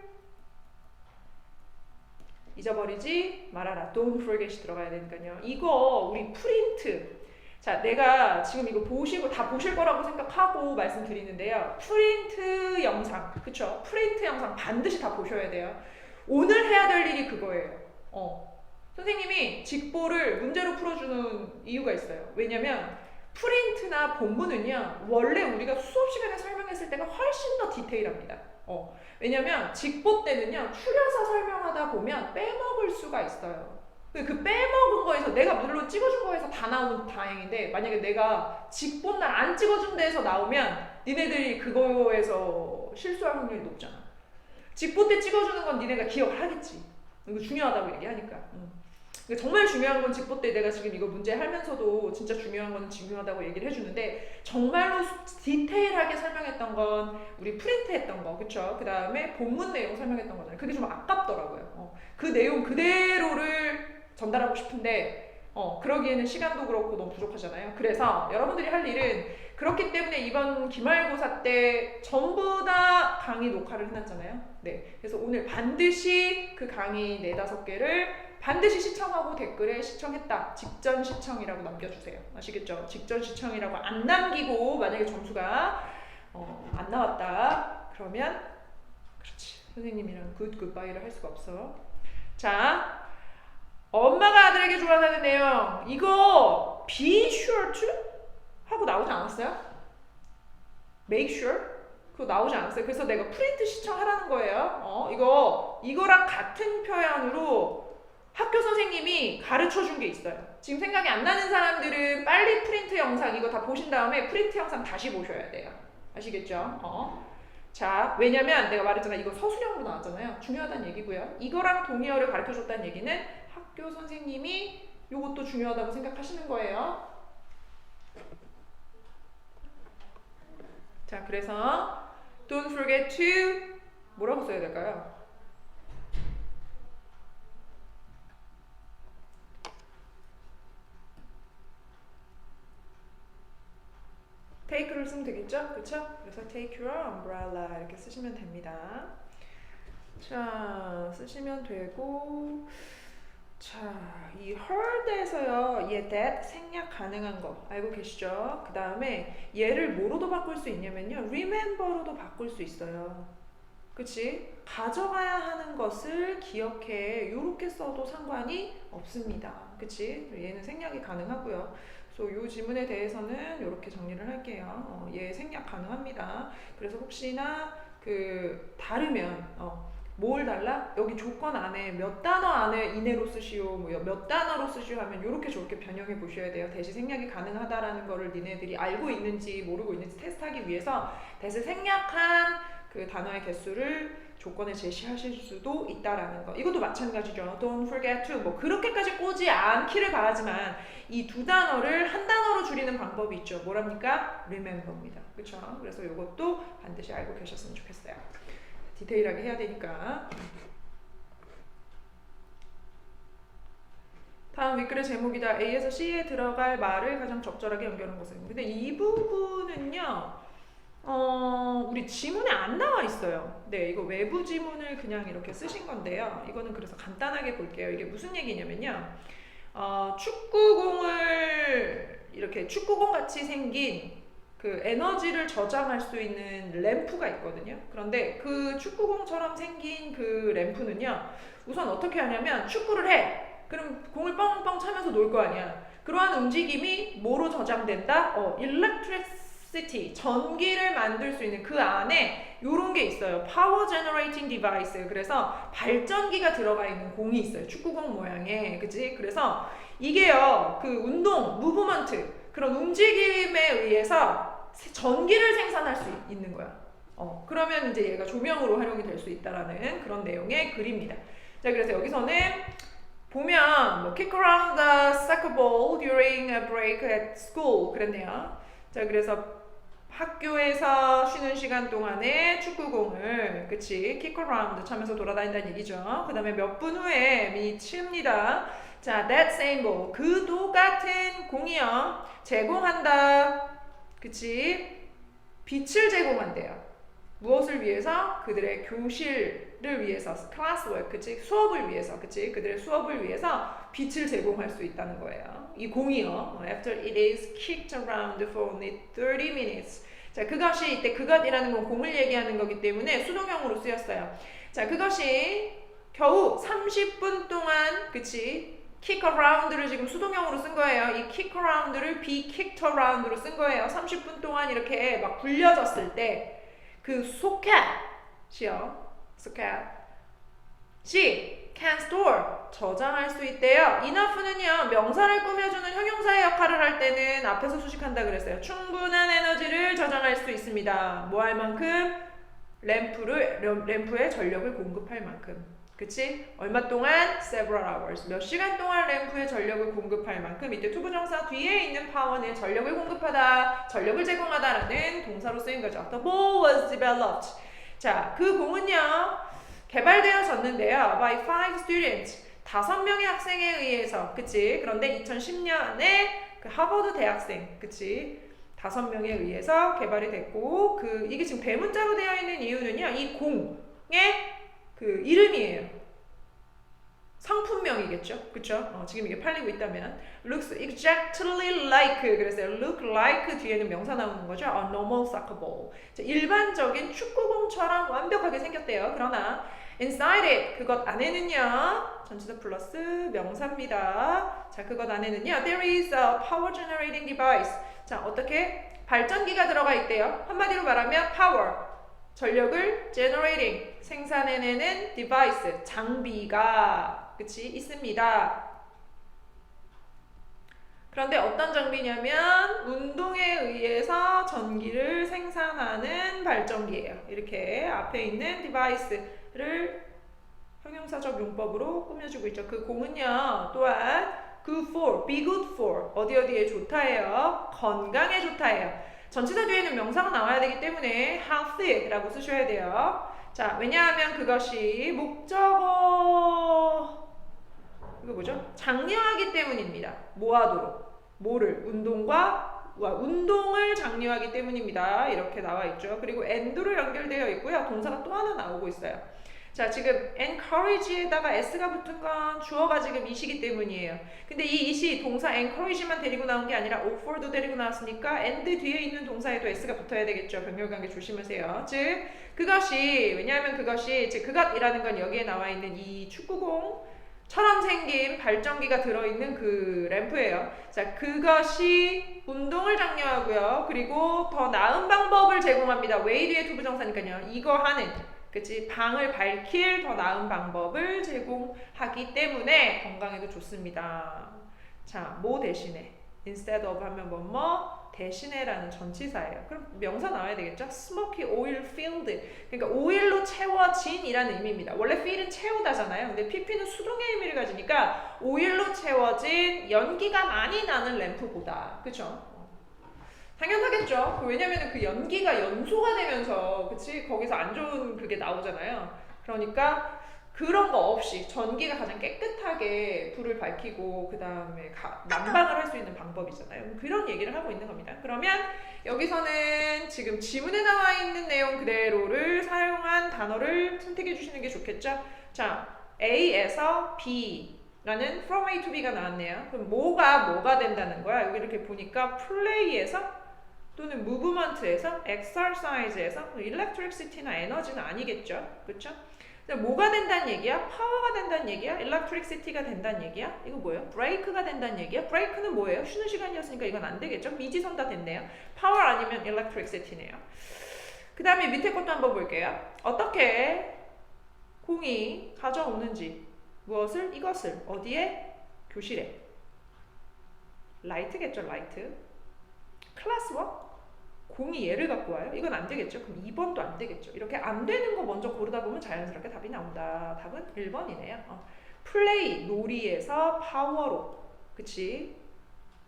잊어버리지 말아라 don't forget이 들어가야 되니까요. 이거 우리 프린트 자 내가 지금 이거 보시고 다 보실 거라고 생각하고 말씀드리는데요. 프린트 영상 그쵸 프린트 영상 반드시 다 보셔야 돼요. 오늘 해야 될 일이 그거예요. 선생님이 직보를 문제로 풀어주는 이유가 있어요. 왜냐면 프린트나 본문은요 원래 우리가 수업 시간에 설명했을 때가 훨씬 더 디테일합니다. 왜냐면 직보 때는요 추려서 설명하다 보면 빼먹을 수가 있어요. 그 빼먹은 거에서 내가 물론 찍어준 거에서 다 나오면 다행인데 만약에 내가 직보 날 안 찍어준 데에서 나오면 니네들이 그거에서 실수할 확률이 높잖아. 직보 때 찍어주는 건 니네가 기억을 하겠지. 이거 중요하다고 얘기하니까. 정말 중요한 건 직보 때 내가 지금 이거 문제 하면서도 진짜 중요한 건 중요하다고 얘기를 해주는데 정말로 디테일하게 설명했던 건 우리 프린트했던 거 그쵸? 그 다음에 본문 내용 설명했던 거잖아요. 그게 좀 아깝더라고요. 그 내용 그대로를 전달하고 싶은데 그러기에는 시간도 그렇고 너무 부족하잖아요. 그래서 여러분들이 할 일은 그렇기 때문에 이번 기말고사 때 전부 다 강의 녹화를 해놨잖아요. 네, 그래서 오늘 반드시 그 강의 4-5개를 반드시 시청하고 댓글에 시청했다. 직전 시청이라고 남겨주세요. 아시겠죠? 직전 시청이라고 안 남기고 만약에 점수가 안 나왔다. 그러면 그렇지. 선생님이랑 굿바이를 할 수가 없어. 자, 엄마가 아들에게 조언하는 내용 이거 be sure to 하고 나오지 않았어요? make sure 그거 나오지 않았어요. 그래서 내가 프린트 시청하라는 거예요. 이거랑 같은 표현으로 학교 선생님이 가르쳐 준 게 있어요. 지금 생각이 안 나는 사람들은 빨리 프린트 영상 이거 다 보신 다음에 프린트 영상 다시 보셔야 돼요. 아시겠죠? 자, 왜냐면 내가 말했잖아. 이거 서술형으로 나왔잖아요. 중요하다는 얘기고요. 이거랑 동의어를 가르쳐 줬다는 얘기는 학교 선생님이 이것도 중요하다고 생각하시는 거예요. 자, 그래서 don't forget to 뭐라고 써야 될까요? take를 쓰면 되겠죠? 그쵸? 그래서 take your umbrella 이렇게 쓰시면 됩니다. 자, 쓰시면 되고 자, 이 heard에서요. 얘 that 생략 가능한 거 알고 계시죠? 그 다음에 얘를 뭐로도 바꿀 수 있냐면요. remember로도 바꿀 수 있어요. 그치? 가져가야 하는 것을 기억해. 요렇게 써도 상관이 없습니다. 그치? 얘는 생략이 가능하고요. 그래서 이 지문에 대해서는 이렇게 정리를 할게요. 얘 생략 가능합니다. 그래서 혹시나 다르면 뭘 달라? 여기 조건 안에 몇 단어 안에 이내로 쓰시오, 몇 단어로 쓰시오 하면 이렇게 저렇게 변형해 보셔야 돼요. 대시 생략이 가능하다라는 거를 니네들이 알고 있는지 모르고 있는지 테스트하기 위해서 대시 생략한 그 단어의 개수를 조건에 제시하실 수도 있다라는 거. 이것도 마찬가지죠. Don't forget to 뭐 그렇게까지 꼬지 않기를 바라지만 이 두 단어를 한 단어로 줄이는 방법이 있죠. 뭐랍니까? remember입니다. 그렇죠? 그래서 이것도 반드시 알고 계셨으면 좋겠어요. 디테일하게 해야 되니까. 다음 윗글의 제목이다. A에서 C에 들어갈 말을 가장 적절하게 연결한 것은. 근데 이 부분은요. 우리 지문에 안 나와 있어요. 네, 이거 외부 지문을 그냥 이렇게 쓰신 건데요. 이거는 그래서 간단하게 볼게요. 이게 무슨 얘기냐면요. 축구공을 이렇게 축구공 같이 생긴 그 에너지를 저장할 수 있는 램프가 있거든요. 그런데 그 축구공처럼 생긴 그 램프는요. 우선 어떻게 하냐면 축구를 해. 그럼 공을 뻥뻥 차면서 놀 거 아니야. 그러한 움직임이 뭐로 저장된다? electricity, 전기를 만들 수 있는 그 안에 요런 게 있어요. power generating device. 그래서 발전기가 들어가 있는 공이 있어요. 축구공 모양의. 그치? 그래서 이게요, 그 운동, 무브먼트, 그런 움직임에 의해서 전기를 생산할 수 있는 거야. 그러면 이제 얘가 조명으로 활용이 될 수 있다라는 그런 내용의 글입니다. 자, 그래서 여기서는 보면 뭐 kick around the soccer ball during a break at school 그랬네요. 자, 그래서 학교에서 쉬는 시간 동안에 축구공을 그치 kick around 차면서 돌아다닌다는 얘기죠. 그 다음에 몇 분 후에 칩니다. 자, that same ball 그 똑같은 공이요 제공한다. 그치 빛을 제공한대요. 무엇을 위해서? 그들의 교실을 위해서, classwork, 그치? 수업을 위해서, 그치? 그들의 수업을 위해서 빛을 제공할 수 있다는 거예요. 이 공이요. After it is kicked around for only 30 minutes. 자, 그것이 이때 그것이라는 건 공을 얘기하는 거기 때문에 수동형으로 쓰였어요. 자, 그것이 겨우 30분 동안, 그치? kick around를 지금 수동형으로 쓴 거예요. 이 kick around를 be kicked around로 쓴 거예요. 30분 동안 이렇게 막 굴려졌을 때 그 소켓이요. 소켓이 can store 저장할 수 있대요. enough는요 명사를 꾸며주는 형용사의 역할을 할 때는 앞에서 수식한다 그랬어요. 충분한 에너지를 저장할 수 있습니다. 뭐 할 만큼? 램프에 전력을 공급할 만큼. 그치? 얼마 동안? several hours. 몇 시간 동안 램프에 전력을 공급할 만큼. 이때 투부정사 뒤에 있는 power는 전력을 공급하다, 전력을 제공하다라는 동사로 쓰인 거죠. The ball was developed. 자, 그 공은요 개발되어졌는데요. by 5 students. 5명의 학생에 의해서. 그치? 그런데 2010년에 그 하버드 대학생. 그치? 5명에 의해서 개발이 됐고 이게 지금 대문자로 되어 있는 이유는요. 이 공의 그 이름이에요. 상품명이겠죠? 그쵸? 지금 이게 팔리고 있다면 looks exactly like 그래서 look like 뒤에는 명사 나오는 거죠. A normal soccer ball. 자, 일반적인 축구공처럼 완벽하게 생겼대요. 그러나 inside it 그것 안에는요. 전치사 플러스 명사입니다. 자, 그것 안에는요. There is a power generating device. 자, 어떻게? 발전기가 들어가 있대요. 한마디로 말하면 power. 전력을 generating 생산해내는 device 장비가 그치 있습니다. 그런데 어떤 장비냐면 운동에 의해서 전기를 생산하는 발전기예요. 이렇게 앞에 있는 device를 형용사적 용법으로 꾸며주고 있죠. 그 공은요 또한 good for, be good for 어디에 좋다예요. 건강에 좋다예요. 전치사 뒤에는 명사가 나와야 되기 때문에 healthy라고 쓰셔야 돼요. 자, 왜냐하면 그것이 목적어 이거 뭐죠? 장려하기 때문입니다. 뭐하도록? 뭐를? 운동을 장려하기 때문입니다. 이렇게 나와 있죠. 그리고 and로 연결되어 있고요. 동사가 또 하나 나오고 있어요. 자, 지금 encourage에다가 s가 붙은 건 주어가 지금 it이기 때문이에요. 근데 이 it이 동사 encourage만 데리고 나온 게 아니라 offer도 데리고 나왔으니까 and 뒤에 있는 동사에도 s가 붙어야 되겠죠. 병렬관계 조심하세요. 즉 왜냐하면 그것이 즉 그것이라는 건 여기에 나와 있는 이 축구공처럼 생긴 발전기가 들어있는 그 램프예요. 자, 그것이 운동을 장려하고요. 그리고 더 나은 방법을 제공합니다. way 뒤에 투부정사니까요. 이거 하는 그치? 방을 밝힐 더 나은 방법을 제공하기 때문에 건강에도 좋습니다. 자, 뭐 대신에? instead of 하면 뭐뭐 대신에라는 전치사예요. 그럼 명사 나와야 되겠죠? smoky oil filled. 그러니까 오일로 채워진 이라는 의미입니다. 원래 fill은 채우다잖아요. 근데 pp는 수동의 의미를 가지니까 오일로 채워진 연기가 많이 나는 램프보다. 그쵸? 당연하겠죠. 왜냐면 그 연기가 연소가 되면서 그치 거기서 안 좋은 그게 나오잖아요. 그러니까 그런 거 없이 전기가 가장 깨끗하게 불을 밝히고 그 다음에 난방을 할 수 있는 방법이잖아요. 그런 얘기를 하고 있는 겁니다. 그러면 여기서는 지금 지문에 나와 있는 내용 그대로를 사용한 단어를 선택해 주시는 게 좋겠죠. 자, A에서 B라는 from A to B가 나왔네요. 그럼 뭐가 된다는 거야? 여기 이렇게 보니까 플레이에서 또는 무브먼트에서, exercise에서, electricity나 에너지는 아니겠죠, 그렇죠? 뭐가 된다는 얘기야? 파워가 된다는 얘기야? electricity가 된다는 얘기야? 이거 뭐예요? break가 된다는 얘기야? break는 뭐예요? 쉬는 시간이었으니까 이건 안 되겠죠? 미지선 다 됐네요. power 아니면 electricity네요. 그 다음에 밑에 것도 한번 볼게요. 어떻게 공이 가져오는지 무엇을? 이것을 어디에? 교실에. 라이트겠죠, 라이트. 클래스 1? 공이 얘를 갖고 와요? 이건 안 되겠죠? 그럼 2번도 안 되겠죠? 이렇게 안 되는 거 먼저 고르다 보면 자연스럽게 답이 나온다. 답은 1번이네요. 플레이, 놀이에서 파워로. 그치?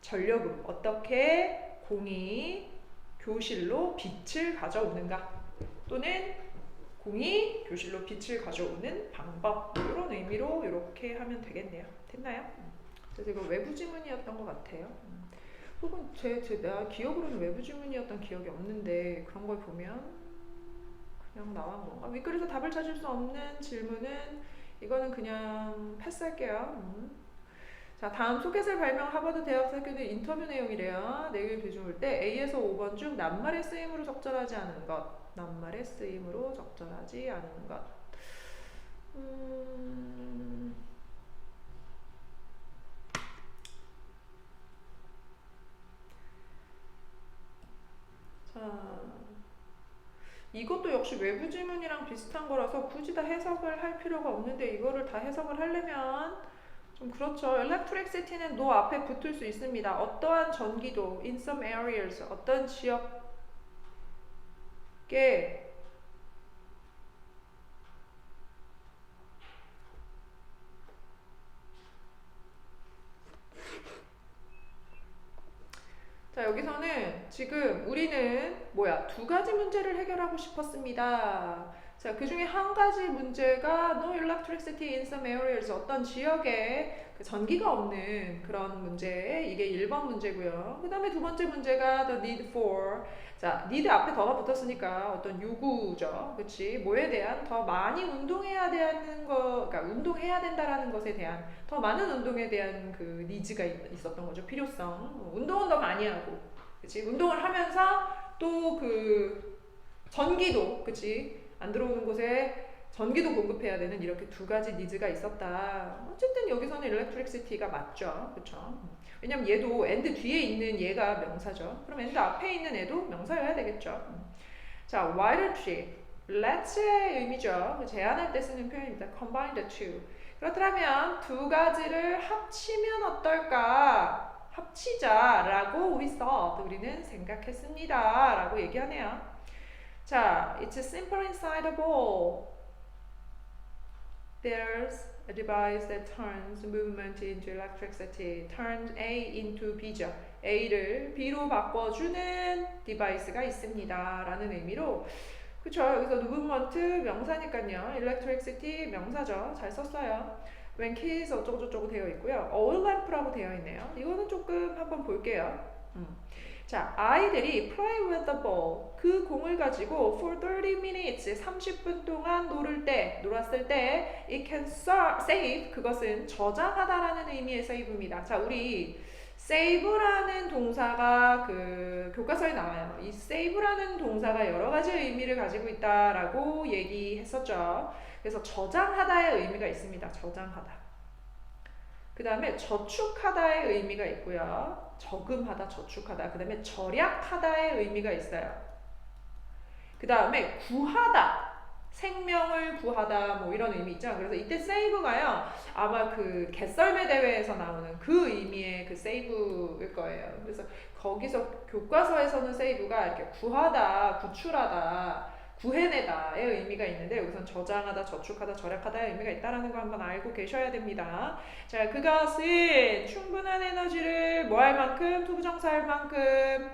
전력으로. 어떻게 공이 교실로 빛을 가져오는가? 또는 공이 교실로 빛을 가져오는 방법. 이런 의미로 이렇게 하면 되겠네요. 됐나요? 그래서 이거 외부 지문이었던 것 같아요. 혹은 내가 기억으로는 외부 지문이었던 기억이 없는데 그런 걸 보면 그냥 나온 건가? 윗글에서 답을 찾을 수 없는 질문은 이거는 그냥 패스할게요. 자, 다음 소켓을 발명 하버드 대학 학교들 인터뷰 내용이래요. 내용을 비중을 때 A에서 5번 중 낱말의 쓰임으로 적절하지 않은 것. 낱말의 쓰임으로 적절하지 않은 것. 자, 이것도 역시 외부 지문이랑 비슷한 거라서 굳이 다 해석을 할 필요가 없는데 이거를 다 해석을 하려면 좀 그렇죠. electricity는 no 앞에 붙을 수 있습니다. 어떠한 전기도 in some areas 어떤 지역에 자, 여기서는 지금 우리는 두 가지 문제를 해결하고 싶었습니다. 자, 그 중에 한 가지 문제가 no electricity in some areas 어떤 지역에 그 전기가 없는 그런 문제, 이게 1번 문제고요. 그 다음에 두 번째 문제가 the need for. 자, need 앞에 더가 붙었으니까 어떤 요구죠. 그치? 뭐에 대한 더 많이 운동해야 되는 거, 그러니까 운동해야 된다라는 것에 대한 더 많은 운동에 대한 그 니즈가 있었던 거죠. 필요성. 운동은 더 많이 하고, 그치? 운동을 하면서 또 그 전기도, 그치? 안 들어오는 곳에 전기도 공급해야 되는 이렇게 두 가지 니즈가 있었다. 어쨌든 여기서는 electricity가 맞죠. 그쵸? 왜냐면 얘도 and 뒤에 있는 얘가 명사죠. 그럼 and 앞에 있는 애도 명사여야 되겠죠. 자, why don't you? let's,의 의미죠. 제안할 때 쓰는 표현입니다. combine the two. 그렇다면 두 가지를 합치면 어떨까? 합치자라고 we thought. 우리는 생각했습니다. 라고 얘기하네요. 자, it's simple inside a ball. There's a device that turns movement into electricity. turns A into B죠. A를 B로 바꿔주는 디바이스가 있습니다. 라는 의미로 그쵸. 여기서 movement 명사니까요. electricity 명사죠. 잘 썼어요. when keys 어쩌고저쩌고 되어 있고요. oil lamp라고 되어 있네요. 이거는 조금 한번 볼게요. 자, 아이들이 play with the ball. 그 공을 가지고 for 30 minutes, 30분 동안 놀았을 때 it can save, 그것은 저장하다라는 의미의 save입니다. 자, 우리 save라는 동사가 그 교과서에 나와요. 이 save라는 동사가 여러 가지 의미를 가지고 있다라고 얘기했었죠. 그래서 저장하다의 의미가 있습니다. 저장하다. 그 다음에 저축하다의 의미가 있고요. 저금하다, 저축하다. 그 다음에 절약하다의 의미가 있어요. 그 다음에 구하다, 생명을 구하다, 뭐 이런 의미 있죠. 그래서 이때 save가요, 아마 그 개썰매 대회에서 나오는 그 의미의 그 save일 거예요. 그래서 거기서 교과서에서는 save가 이렇게 구하다, 구출하다, 구해내다의 의미가 있는데 여기선 저장하다, 저축하다, 절약하다의 의미가 있다는 거 한번 알고 계셔야 됩니다. 자, 그것은 충분한 에너지를 뭐 할 만큼, 투부정사할 만큼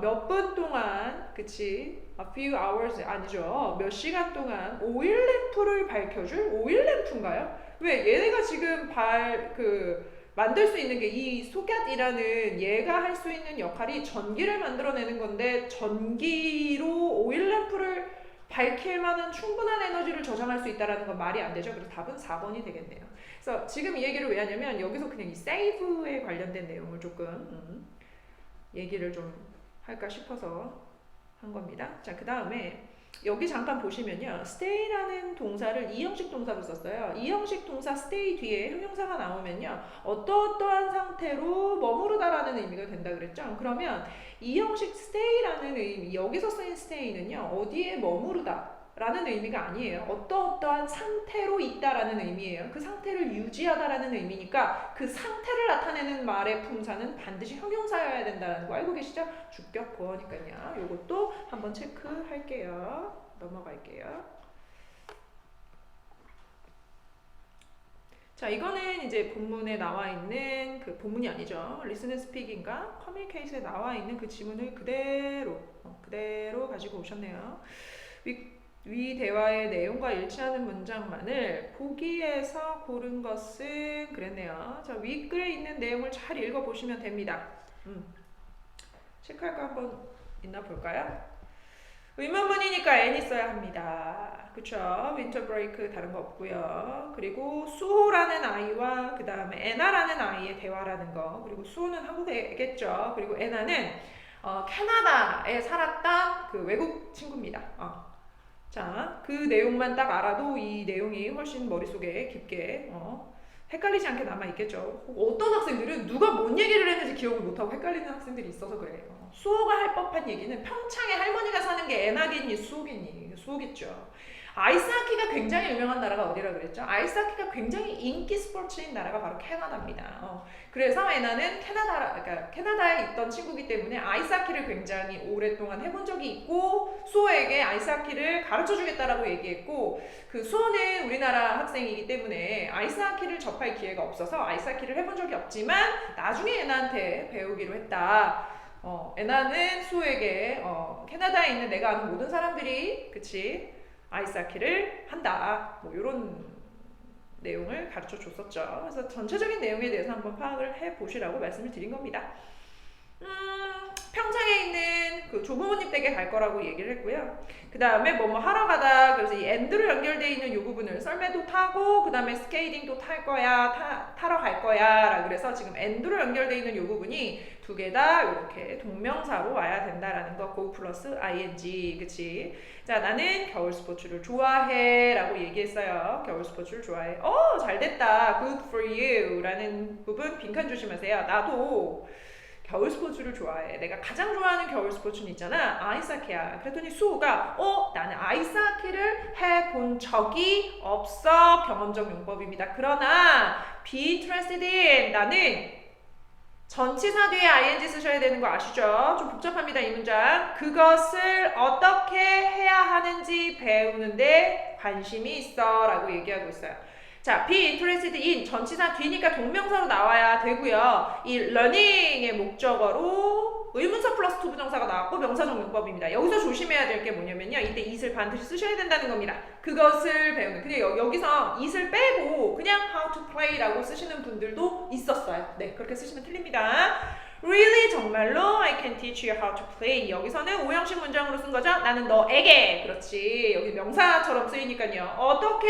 몇 분 동안, 그치? A few hours 아니죠. 몇 시간 동안 오일 램프를 밝혀줄 오일 램프인가요? 왜? 얘네가 지금 만들 수 있는 게 이 소켓이라는 얘가 할 수 있는 역할이 전기를 만들어내는 건데 전기로 오일 램프를 밝힐 만한 충분한 에너지를 저장할 수 있다는 건 말이 안 되죠. 그래서 답은 4번이 되겠네요. 그래서 지금 이 얘기를 왜 하냐면 여기서 그냥 이 save에 관련된 내용을 조금 얘기를 좀 할까 싶어서 한 겁니다. 자, 그 다음에 여기 잠깐 보시면요. stay라는 동사를 이형식 동사로 썼어요. 이형식 동사 stay 뒤에 형용사가 나오면요. 어떠한 상태로 머무르다라는 의미가 된다 그랬죠. 그러면 이형식 stay라는 의미, 여기서 쓰인 stay는요. 어디에 머무르다 라는 의미가 아니에요. 어떠한 상태로 있다라는 의미예요. 그 상태를 유지하다라는 의미니까 그 상태를 나타내는 말의 품사는 반드시 형용사여야 된다는 거 알고 계시죠? 주격 보어니까요. 요것도 한번 체크할게요. 넘어갈게요. 자, 이거는 이제 본문에 나와 있는 그 본문이 아니죠. Listen and Speak인가 Communicate에 나와 있는 그 지문을 그대로 가지고 오셨네요. 위 대화의 내용과 일치하는 문장만을 보기에서 고른 것은 그랬네요. 자, 위 글에 있는 내용을 잘 읽어보시면 됩니다. 체크할 거 한번 있나 볼까요? 의문문이니까 N 있어야 합니다. 그쵸? 윈터 브레이크 다른 거 없고요. 그리고 수호라는 아이와 그 다음에 애나라는 아이의 대화라는 거. 그리고 수호는 한국애겠죠. 그리고 애나는 캐나다에 살았던 그 외국 친구입니다. 자, 그 내용만 딱 알아도 이 내용이 훨씬 머릿속에 깊게 헷갈리지 않게 남아있겠죠. 어떤 학생들은 누가 뭔 얘기를 했는지 기억을 못하고 헷갈리는 학생들이 있어서 그래요. 수호가 할 법한 얘기는 평창에 할머니가 사는 게 애나겠니 수호겠니? 수호겠죠. 아이스하키가 굉장히 유명한 나라가 어디라 그랬죠? 아이스하키가 굉장히 인기 스포츠인 나라가 바로 캐나다입니다. 그래서 애나는 그러니까 캐나다에 있던 친구기 때문에 아이스하키를 굉장히 오랫동안 해본 적이 있고 수호에게 아이스하키를 가르쳐주겠다라고 얘기했고 그 수호는 우리나라 학생이기 때문에 아이스하키를 접할 기회가 없어서 아이스하키를 해본 적이 없지만 나중에 애나한테 배우기로 했다. 애나는 수호에게 캐나다에 있는 내가 아는 모든 사람들이 그치 아이스하키를 한다. 뭐 이런 내용을 가르쳐 줬었죠. 그래서 전체적인 내용에 대해서 한번 파악을 해보시라고 말씀을 드린 겁니다. 평창에 있는 그 조부모님 댁에 갈 거라고 얘기를 했고요. 그 다음에 뭐 하러 가다 그래서 이 엔드로 연결되어 있는 이 부분을 썰매도 타고 그 다음에 스케이팅도 탈 거야 타러 갈 거야 라 그래서 지금 엔드로 연결되어 있는 이 부분이 두 개 다 이렇게 동명사로 와야 된다라는 거 go 플러스 ing 그치? 자 나는 겨울 스포츠를 좋아해 라고 얘기했어요. 겨울 스포츠를 좋아해. 잘됐다 good for you 라는 부분 빈칸 조심하세요. 나도 겨울 스포츠를 좋아해. 내가 가장 좋아하는 겨울 스포츠는 있잖아. 아이스하키야. 그랬더니 수호가 나는 아이스하키를 해본 적이 없어. 경험적 용법입니다. 그러나 be interested in 나는 전치사 뒤에 ing 쓰셔야 되는 거 아시죠? 좀 복잡합니다. 이 문장. 그것을 어떻게 해야 하는지 배우는데 관심이 있어 라고 얘기하고 있어요. 자, be interested in 전치사 뒤니까 동명사로 나와야 되고요. 이 learning의 목적어로 의문사 플러스 to 부정사가 나왔고 명사적 용법입니다. 여기서 조심해야 될 게 뭐냐면요. 이때 it을 반드시 쓰셔야 된다는 겁니다. 그것을 배우는. 근데 여기서 it을 빼고 그냥 how to play라고 쓰시는 분들도 있었어요. 네, 그렇게 쓰시면 틀립니다. Really 정말로 I can teach you how to play. 여기서는 오형식 문장으로 쓴 거죠. 나는 너에게. 그렇지. 여기 명사처럼 쓰이니까요. 어떻게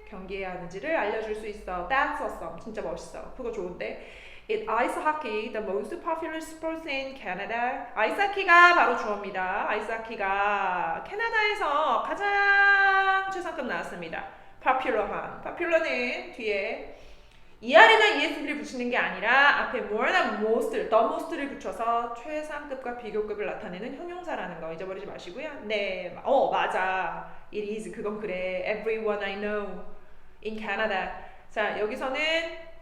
경기해야 하는지를 알려줄 수 있어. That's awesome. 진짜 멋있어. 그거 좋은데. Is ice hockey the most popular sport in Canada? 아이스하키가 바로 주어입니다. 아이스하키가 캐나다에서 가장 최상급 나왔습니다. popular한. popular는 뒤에 ER이나 ES를 붙이는 게 아니라 앞에 more나 most, the most를 붙여서 최상급과 비교급을 나타내는 형용사라는 거 잊어버리지 마시고요. 네, 맞아. It is. 그건 그래. Everyone I know in Canada. 자, 여기서는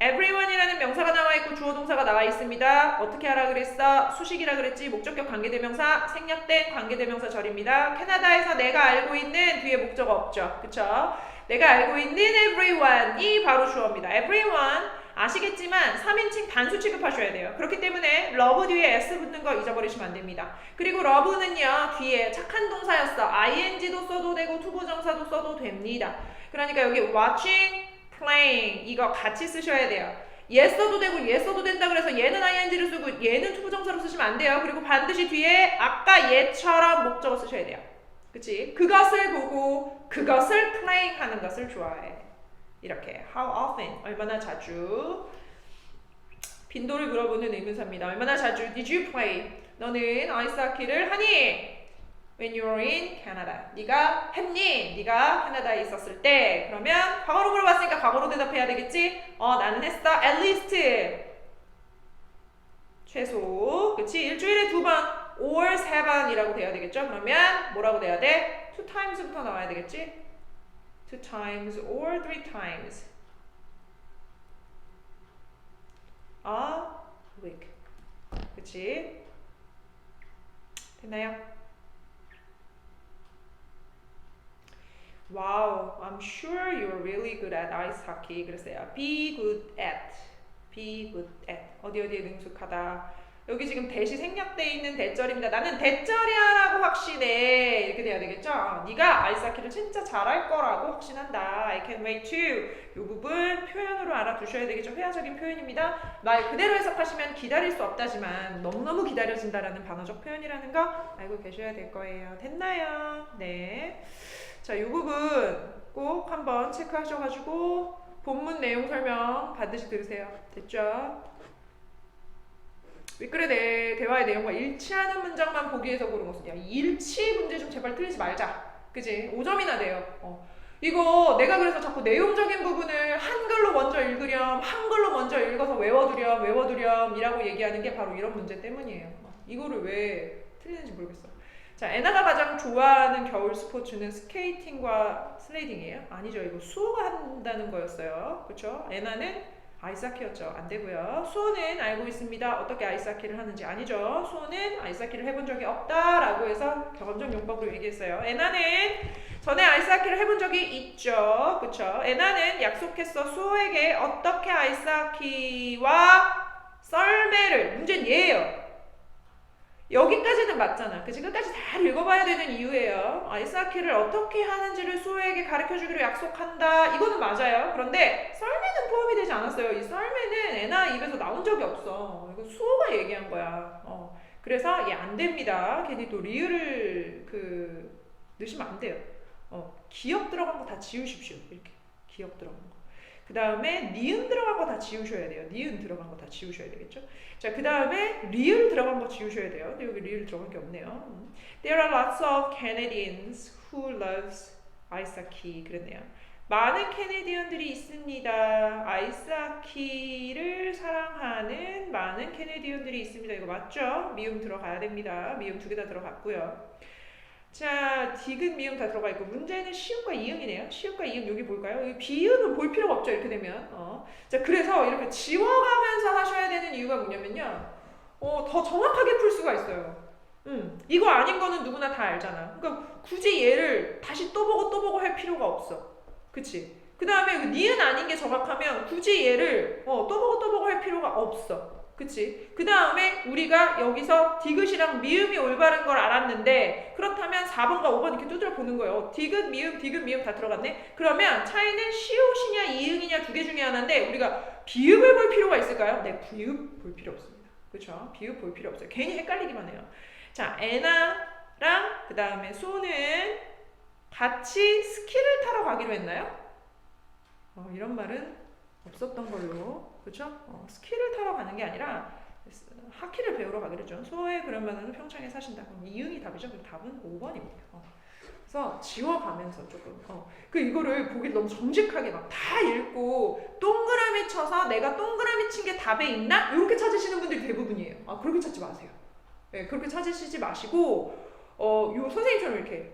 everyone이라는 명사가 나와 있고 주어 동사가 나와 있습니다. 어떻게 하라 그랬어? 수식이라 그랬지. 목적격 관계대명사, 생략된 관계대명사 절입니다. 캐나다에서 내가 알고 있는 뒤에 목적어 없죠. 그쵸? 내가 알고 있는 everyone이 바로 주어입니다. everyone 아시겠지만 3인칭 단수 취급하셔야 돼요. 그렇기 때문에 love 뒤에 s 붙는 거 잊어버리시면 안 됩니다. 그리고 love는요 뒤에 착한 동사였어. ing도 써도 되고 투부정사도 써도 됩니다. 그러니까 여기 watching, playing 이거 같이 쓰셔야 돼요. 얘 써도 되고 얘 써도 된다 그래서 얘는 ing를 쓰고 얘는 투부정사로 쓰시면 안 돼요. 그리고 반드시 뒤에 아까 얘처럼 목적어 쓰셔야 돼요. 그치? 그것을 보고 그것을 playing 하는 것을 좋아해. 이렇게 how often 얼마나 자주 빈도를 물어보는 의문사입니다. 얼마나 자주 did you play? 너는 아이스하키를 하니? When you were in Canada. 네가 했니? 네가 캐나다에 있었을 때. 그러면 과거로 물어봤으니까 과거로 대답해야 되겠지? 나는 했어. At least 최소. 그치? 일주일에 2번 or 3번이라고 돼야 되겠죠? 그러면 뭐라고 돼야 돼? two times부터 나와야 되겠지? two times or three times a week. 그치? 됐나요? Wow, I'm sure you're really good at ice hockey. 그랬어요. Be good at. Be good at. 어디에 능숙하다. 여기 지금 대시 생략돼 있는 대절입니다. 나는 대절이야라고 확신해. 이렇게 돼야 되겠죠? 네가 아이스하키를 진짜 잘할 거라고 확신한다. I can wait to. 이 부분 표현으로 알아두셔야 되겠죠? 회화적인 표현입니다. 말 그대로 해석하시면 기다릴 수 없다지만 너무너무 기다려진다라는 반어적 표현이라는 거 알고 계셔야 될 거예요. 됐나요? 네. 자, 이 부분 꼭 한번 체크하셔가지고 본문 내용 설명 반드시 들으세요. 됐죠? 윗글의 대화의 내용과 일치하는 문장만 보기 위해서 고른 것은 야, 일치 문제 좀 제발 틀리지 말자. 그지? 5점이나 돼요. 이거 내가 그래서 자꾸 내용적인 부분을 한글로 먼저 읽으렴, 한글로 먼저 읽어서 외워두렴 이라고 얘기하는 게 바로 이런 문제 때문이에요. 이거를 왜 틀리는지 모르겠어. 자, 애나가 가장 좋아하는 겨울 스포츠는 스케이팅과 슬레이딩이에요? 아니죠. 이거 수호가 한다는 거였어요. 그렇죠? 애나는 아이스하키였죠. 안 되고요. 수호는 알고 있습니다. 어떻게 아이스하키를 하는지. 아니죠. 수호는 아이스하키를 해본 적이 없다라고 해서 경험적 용법으로 얘기했어요. 애나는 전에 아이스하키를 해본 적이 있죠. 그쵸? 애나는 약속했어. 수호에게 어떻게 아이스하키와 썰매를. 문제는 얘예요. 여기까지는 맞잖아. 그치? 끝까지 다 읽어봐야 되는 이유예요. 아이스하키를 어떻게 하는지를 수호에게 가르쳐주기로 약속한다. 이거는 맞아요. 그런데 썰매는 포함이 되지 않았어요. 이 썰매는 애나 입에서 나온 적이 없어. 이거 수호가 얘기한 거야. 그래서 얘 안 됩니다. 괜히 또 리을을 넣으시면 안 돼요. 기억 들어간 거 다 지우십시오. 이렇게 기억 들어간 거. 그 다음에 니은 들어간 거 다 지우셔야 돼요. 니은 들어간 거 다 지우셔야 되겠죠. 자, 그 다음에 리을 들어간 거 지우셔야 돼요. 근데 여기 리을 들어간 게 없네요. There are lots of Canadians who loves ice hockey. 그랬네요. 많은 캐네디언들이 있습니다. 아이스하키를 사랑하는 많은 캐네디언들이 있습니다. 이거 맞죠? 미음 들어가야 됩니다. 미음 2개 다 들어갔고요. 자, 디귿, 미음 다 들어가 있고 문제는 시읒과 이응이네요. 시읒과 이응 여기 볼까요? 여기 비음은 볼 필요가 없죠. 이렇게 되면. 자, 그래서 이렇게 지워가면서 하셔야 되는 이유가 뭐냐면요. 더 정확하게 풀 수가 있어요. 이거 아닌 거는 누구나 다 알잖아. 그러니까 굳이 얘를 다시 또 보고 할 필요가 없어. 그치? 그 다음에 니은 아닌 게 정확하면 굳이 얘를 또 보고 할 필요가 없어. 그치? 그 다음에 우리가 여기서 디귿이랑 미음이 올바른 걸 알았는데 그렇다면 4번과 5번 이렇게 두드려 보는 거예요. 디귿, 미음 다 들어갔네? 그러면 차이는 시옷이냐 이응이냐 2개 중에 하나인데 우리가 비읍을 볼 필요가 있을까요? 네, 비읍 볼 필요 없습니다. 그쵸? 비읍 볼 필요 없어요. 괜히 헷갈리기만 해요. 자, 애나랑 그 다음에 소는 같이 스키를 타러 가기로 했나요? 이런 말은 없었던 걸로. 그쵸? 스키를 타러 가는 게 아니라 하키를 배우러 가기로 했죠. 소에 그러면은 평창에 사신다. 그럼 이응이 답이죠. 그럼 답은 5번입니다. 그래서 지워가면서 조금 이거를 보기 너무 정직하게 막 다 읽고 동그라미 쳐서 내가 동그라미 친 게 답에 있나? 이렇게 찾으시는 분들이 대부분이에요. 그렇게 찾지 마세요. 네, 그렇게 찾으시지 마시고 요 선생님처럼 이렇게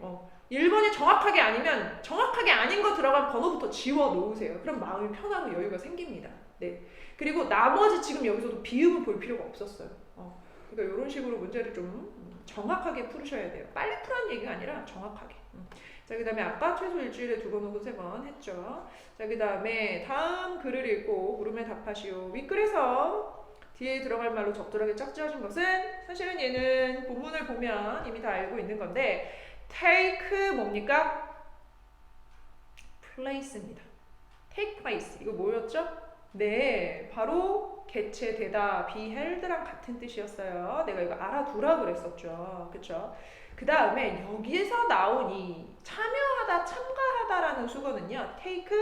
1번이 정확하게 아니면 정확하게 아닌 거 들어간 번호부터 지워 놓으세요. 그럼 마음이 편하고 여유가 생깁니다. 네. 그리고 나머지 지금 여기서도 비읍을 볼 필요가 없었어요. 그러니까 이런 식으로 문제를 좀 정확하게 풀으셔야 돼요. 빨리 풀라는 얘기가 아니라 정확하게. 자, 그 다음에 아까 최소 일주일에 2번 혹은 3번 했죠. 자, 그 다음에 다음 글을 읽고 물음에 답하시오. 윗글에서 뒤에 들어갈 말로 적절하게 짝지어준 것은 사실은 얘는 본문을 보면 이미 다 알고 있는 건데 take 뭡니까? place입니다. take place 이거 뭐였죠? 네, 바로 개최되다, be held랑 같은 뜻이었어요. 내가 이거 알아두라 그랬었죠. 그쵸? 그 다음에 여기에서 나온 이 참여하다, 참가하다라는 수거는요. take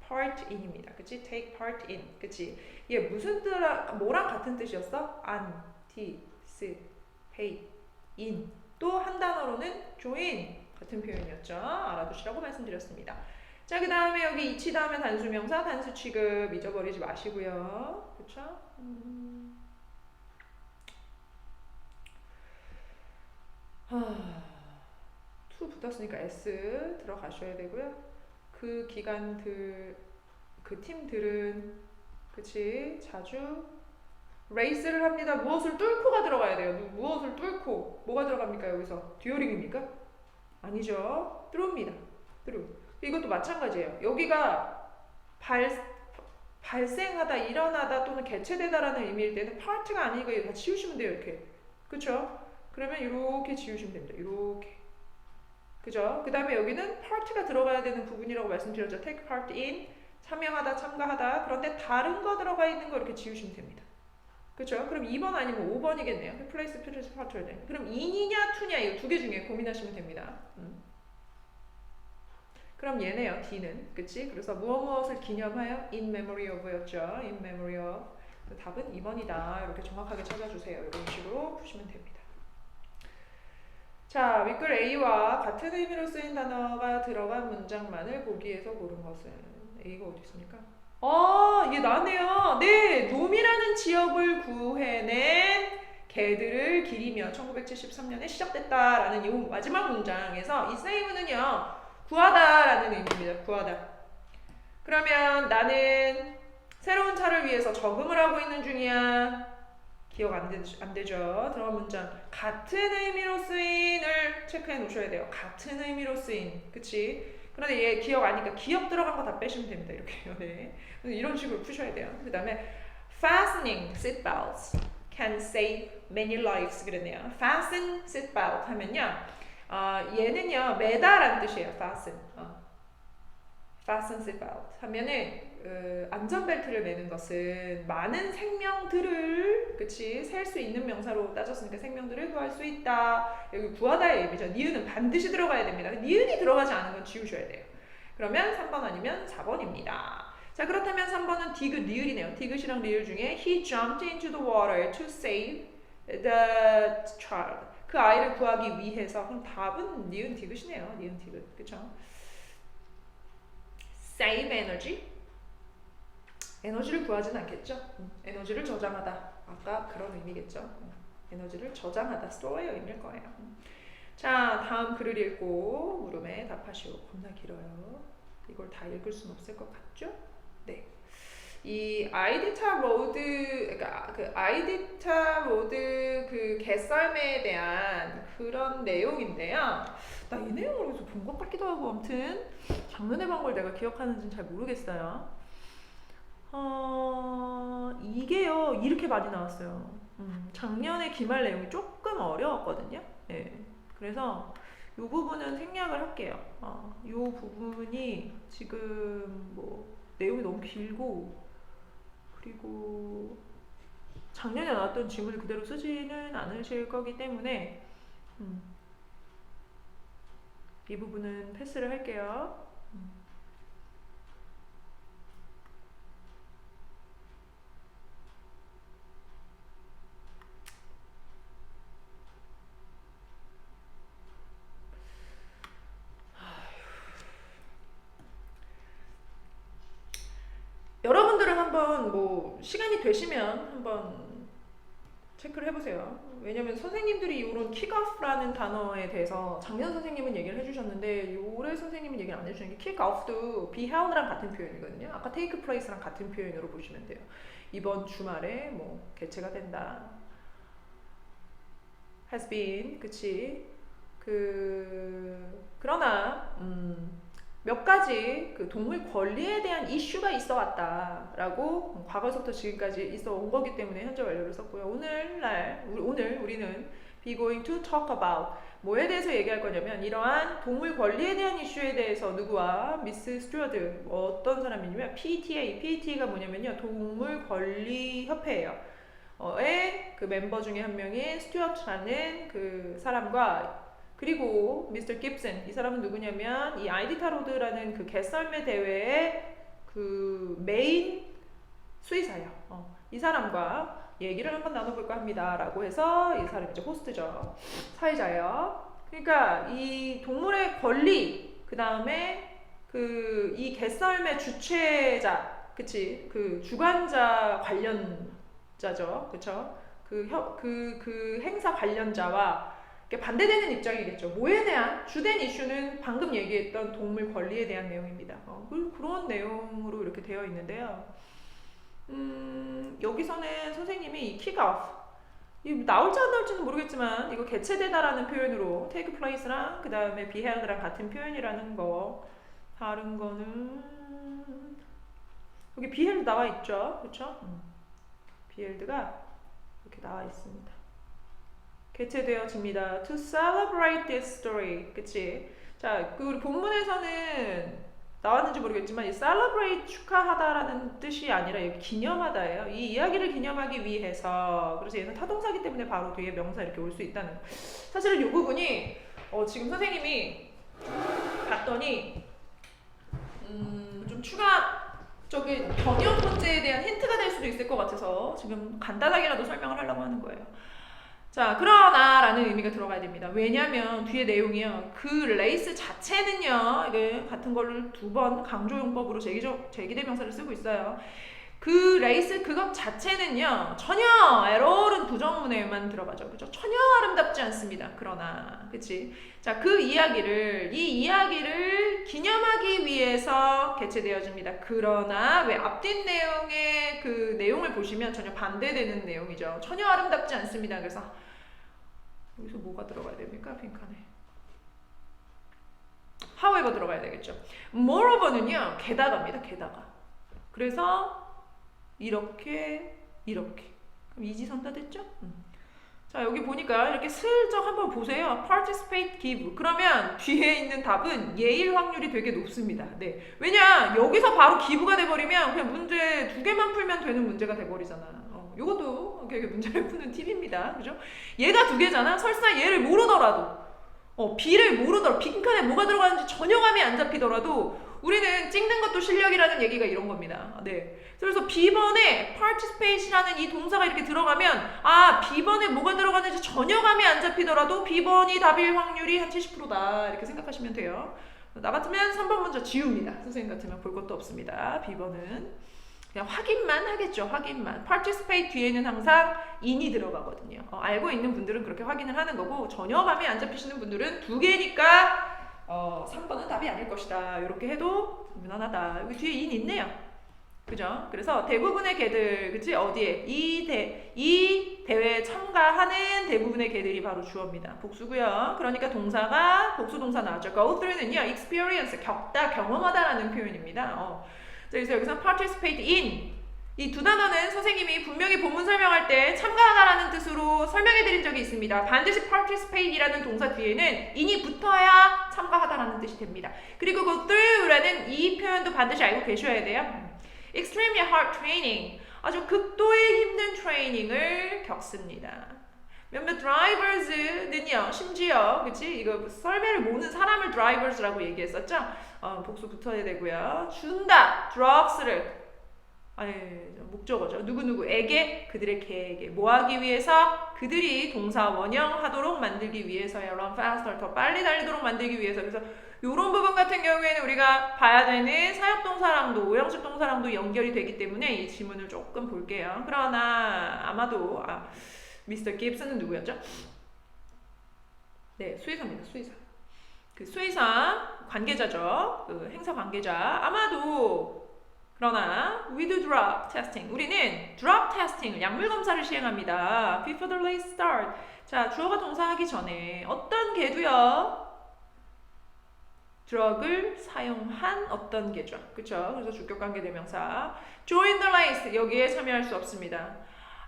part in입니다. 그치? take part in. 그치? 얘 무슨 뭐랑 같은 뜻이었어? anticipate in. 또 한 단어로는 join 같은 표현이었죠. 알아두시라고 말씀드렸습니다. 자, 그 다음에 여기 이치 다음에 단수명사, 단수 취급 잊어버리지 마시고요. 그쵸? to 붙었으니까 s 들어가셔야 되고요. 그 기관들, 그 팀들은 그치 자주 레이스를 합니다. 무엇을 뚫고가 들어가야 돼요. 무엇을 뚫고 뭐가 들어갑니까 여기서? 듀오링입니까? 아니죠. through입니다. through. 이것도 마찬가지예요. 여기가 발생하다, 일어나다 또는 개최되다라는 의미일 때는 part가 아니니까 이거 다 지우시면 돼요. 이렇게. 그쵸? 그러면 이렇게 지우시면 됩니다. 이렇게. 그죠? 그 다음에 여기는 part가 들어가야 되는 부분이라고 말씀드렸죠. take part in, 참여하다, 참가하다. 그런데 다른 거 들어가 있는 거 이렇게 지우시면 됩니다. 그쵸? 그럼 2번 아니면 5번이겠네요. place, place, part를 돼. 그럼 in이냐, to냐 이 두 개 중에 고민하시면 됩니다. 그럼 얘네요. D는. 그치? 그래서 무엇을 기념하여? In memory of였죠. In memory of. 답은 2번이다. 이렇게 정확하게 찾아주세요. 이런 식으로 푸시면 됩니다. 자, 윗글 A와 같은 의미로 쓰인 단어가 들어간 문장만을 보기에서 고른 것은? A가 어디 있습니까? 얘 나네요. 네, 놈이라는 지역을 구해낸 개들을 기리며 1973년에 시작됐다라는 이 마지막 문장에서 이 save는요. 구하다라는 의미입니다. 구하다. 그러면 나는 새로운 차를 위해서 저금을 하고 있는 중이야. 기억 안 되죠. 들어간 문장. 같은 의미로 쓰인을 체크해 놓으셔야 돼요. 같은 의미로 쓰인. 그치? 그런데 얘 기억 아니까 기억 들어간 거 다 빼시면 됩니다. 이렇게요. 네. 이런 식으로 푸셔야 돼요. 그 다음에 fastening seatbelts can save many lives 그랬네요. fasten seatbelt 하면요. 얘는요 매다라는 뜻이에요. fasten. fasten seatbelt 하면은 안전벨트를 매는 것은 많은 생명들을 그치 셀 수 있는 명사로 따졌으니까 생명들을 구할 수 있다. 여기 구하다의 의미죠. 니은은 반드시 들어가야 됩니다. 니은이 들어가지 않은 건 지우셔야 돼요. 그러면 3번 아니면 4번입니다. 자 그렇다면 3번은 디귿 리을이네요. 디귿이랑 리을 중에 he jumped into the water to save the child. 그 아이를 구하기 위해서. 그럼 답은 니은 디귿이네요. 니은 디귿. 그쵸? save energy. 에너지를 구하진 않겠죠? 에너지를 저장하다. 아까 그런 의미겠죠? 에너지를 저장하다. store의 의미일 거예요. 자, 다음 글을 읽고 물음에 답하시오. 겁나 길어요. 이걸 다 읽을 수는 없을 것 같죠? 네. 이 아이디타 로드, 그러니까 그 아이디타 로드 그 개썰매에 대한 그런 내용인데요. 나 이 내용을 어디서 본 것 같기도 하고, 아무튼 작년에 본 걸 내가 기억하는지는 잘 모르겠어요. 이게요 이렇게 많이 나왔어요. 작년에 기말 내용이 조금 어려웠거든요. 네. 그래서 이 부분은 생략을 할게요. 이 부분이 지금 뭐 내용이 너무 길고 그리고 작년에 나왔던 질문을 그대로 쓰지는 않으실 거기 때문에 이 부분은 패스를 할게요. 여러분들은 한번 뭐 시간이 되시면 한번 체크를 해보세요. 왜냐면 선생님들이 이런 킥오프라는 단어에 대해서 작년 선생님은 얘기를 해주셨는데 올해 선생님은 얘기를 안 해주시는 게 킥오프도 be held랑 같은 표현이거든요. 아까 take place랑 같은 표현으로 보시면 돼요. 이번 주말에 뭐 개최가 된다. has been 그치? 그러나 몇 가지 그 동물 권리에 대한 이슈가 있어 왔다라고 과거서부터 지금까지 있어 온 거기 때문에 현재 완료를 썼고요. 오늘 우리는 be going to talk about 뭐에 대해서 얘기할 거냐면 이러한 동물 권리에 대한 이슈에 대해서 누구와 미스 스튜어드 어떤 사람이냐면 PETA가 뭐냐면요 동물 권리 협회예요. 그 멤버 중에 한 명인 스튜어트라는 그 사람과 그리고 미스터 깁슨 이 사람은 누구냐면 이 아이디타 로드라는 그 개썰매 대회의 그 메인 수의사예요. 이 사람과 얘기를 한번 나눠볼까 합니다. 라고 해서 이 사람이 이제 호스트죠. 사회자예요. 그러니까 이 동물의 권리 그 다음에 그 이 개썰매 주최자 그치 그 주관자 관련자죠. 그쵸? 그 행사 관련자와 반대되는 입장이겠죠. 뭐에 대한 주된 이슈는 방금 얘기했던 동물 권리에 대한 내용입니다. 그런 내용으로 이렇게 되어 있는데요. 여기서는 선생님이 이 kick off 나올지 안 나올지는 모르겠지만 이거 개최되다라는 표현으로 take place랑 그 다음에 be held랑 같은 표현이라는 거. 다른 거는 여기 be held 나와 있죠, 그렇죠? be held가 이렇게 나와 있습니다. 개최되어집니다. To celebrate this story, 그치? 자, 우리 본문에서는 나왔는지 모르겠지만 이 celebrate 축하하다라는 뜻이 아니라 여기 기념하다예요. 이 이야기를 기념하기 위해서. 그래서 얘는 타동사기 때문에 바로 뒤에 명사 이렇게 올 수 있다는 거. 사실은 이 부분이 지금 선생님이 봤더니 좀 추가적인 번역 문제에 대한 힌트가 될 수도 있을 것 같아서 지금 간단하게라도 설명을 하려고 하는 거예요. 자, 그러나 라는 의미가 들어가야 됩니다. 왜냐면 뒤에 내용이요. 그 레이스 자체는요. 이게 같은 거를 두 번 강조용법으로 제기대명사를 쓰고 있어요. 그 레이스 그것 자체는요. 전혀 에러는 부정문에만 들어가죠. 그죠? 전혀 아름답지 않습니다. 그러나 그치? 자, 이 이야기를 기념하기 위해서 개최되어집니다. 그러나 왜 앞뒷 내용의 그 내용을 보시면 전혀 반대되는 내용이죠. 전혀 아름답지 않습니다. 그래서 여기서 뭐가 들어가야 됩니까? 빈칸에 however 들어가야 되겠죠. moreover는요. 게다가입니다. 게다가. 그래서 이렇게 그럼 이지선 다 됐죠? 자, 여기 보니까 이렇게 슬쩍 한번 보세요. participate, give. 그러면 뒤에 있는 답은 예일 확률이 되게 높습니다. 네. 왜냐? 여기서 바로 give가 돼버리면 그냥 문제 2개만 풀면 되는 문제가 돼버리잖아. 요것도 문제를 푸는 팁입니다. 그죠? 얘가 2개잖아? 설사 얘를 모르더라도 B를 모르더라도 빈칸에 뭐가 들어가는지 전혀 감이 안 잡히더라도 우리는 찍는 것도 실력이라는 얘기가 이런 겁니다. 네. 그래서 B번에 participate이라는 이 동사가 이렇게 들어가면 B번에 뭐가 들어가는지 전혀 감이 안 잡히더라도 B번이 답일 확률이 한 70%다 이렇게 생각하시면 돼요. 나 같으면 3번 먼저 지웁니다. 선생님 같으면 볼 것도 없습니다. B번은 그냥 확인만 하겠죠. 확인만. participate 뒤에는 항상 in이 들어가거든요. 알고 있는 분들은 그렇게 확인을 하는 거고 전혀 감이 안 잡히시는 분들은 2개니까 3번은 답이 아닐 것이다. 이렇게 해도 무난하다. 여기 뒤에 in 있네요. 그죠? 그래서 대부분의 개들, 그치? 어디에? 이 대회에 참가하는 대부분의 개들이 바로 주어입니다. 복수고요. 그러니까 동사가 복수 동사 나왔죠. go through는요, experience, 겪다, 경험하다라는 표현입니다. 그래서 여기서 participate in 이 두 단어는 선생님이 분명히 본문 설명할 때 참가하다라는 뜻으로 설명해드린 적이 있습니다. 반드시 participate이라는 동사 뒤에는 in이 붙어야 참가하다라는 뜻이 됩니다. 그리고 go through라는 이 표현도 반드시 알고 계셔야 돼요. extremely hard training, 아주 극도의 힘든 트레이닝을 겪습니다. 몇몇 드라이버즈는요, 심지어 그치? 이거 썰매를 모는 사람을 드라이버즈라고 얘기했었죠? 복수 붙어야 되고요. 준다, drugs를 목적어죠. 누구누구에게, 그들의 개에게 뭐 하기 위해서? 그들이 동사 원형하도록 만들기 위해서요. run faster, 더 빨리 달리도록 만들기 위해서. 그래서 이런 부분 같은 경우에는 우리가 봐야 되는 사역동사랑도 오형식 동사랑도 연결이 되기 때문에 이 지문을 조금 볼게요. 그러나 아마도 미스터 깁슨은 누구였죠? 네, 수의사입니다. 수의사. 그 수의사 관계자죠. 그 행사 관계자. 아마도 그러나 with drug testing, 우리는 drug testing을 약물 검사를 시행합니다. Before the race start. 자, 주어가 동사하기 전에 어떤 개도요? 드럭을 사용한 어떤 개죠. 그쵸? 그래서 주격관계 대명사. Join the race. 여기에 참여할 수 없습니다.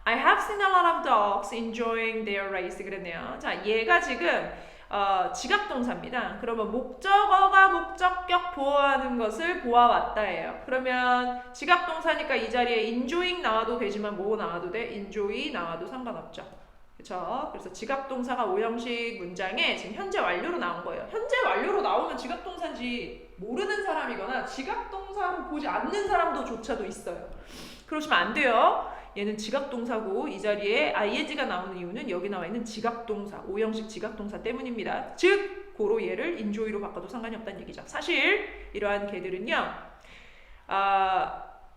I have seen a lot of dogs enjoying their race. 그랬네요. 자, 얘가 지금 지각동사입니다. 그러면 목적어가 목적격 보호하는 것을 보아왔다예요. 그러면 지각동사니까 이 자리에 enjoying 나와도 되지만 뭐 나와도 돼? enjoy 나와도 상관없죠. 그쵸? 그래서 지각동사가 오형식 문장에 지금 현재 완료로 나온 거예요. 현재 완료로 나오면 지각동사인지 모르는 사람이거나 지각동사로 보지 않는 사람도 조차도 있어요. 그러시면 안 돼요. 얘는 지각동사고 이 자리에 ing가 나오는 이유는 여기 나와 있는 지각동사, 오형식 지각동사 때문입니다. 즉, 고로 얘를 enjoy로 바꿔도 상관이 없다는 얘기죠. 사실 이러한 개들은요,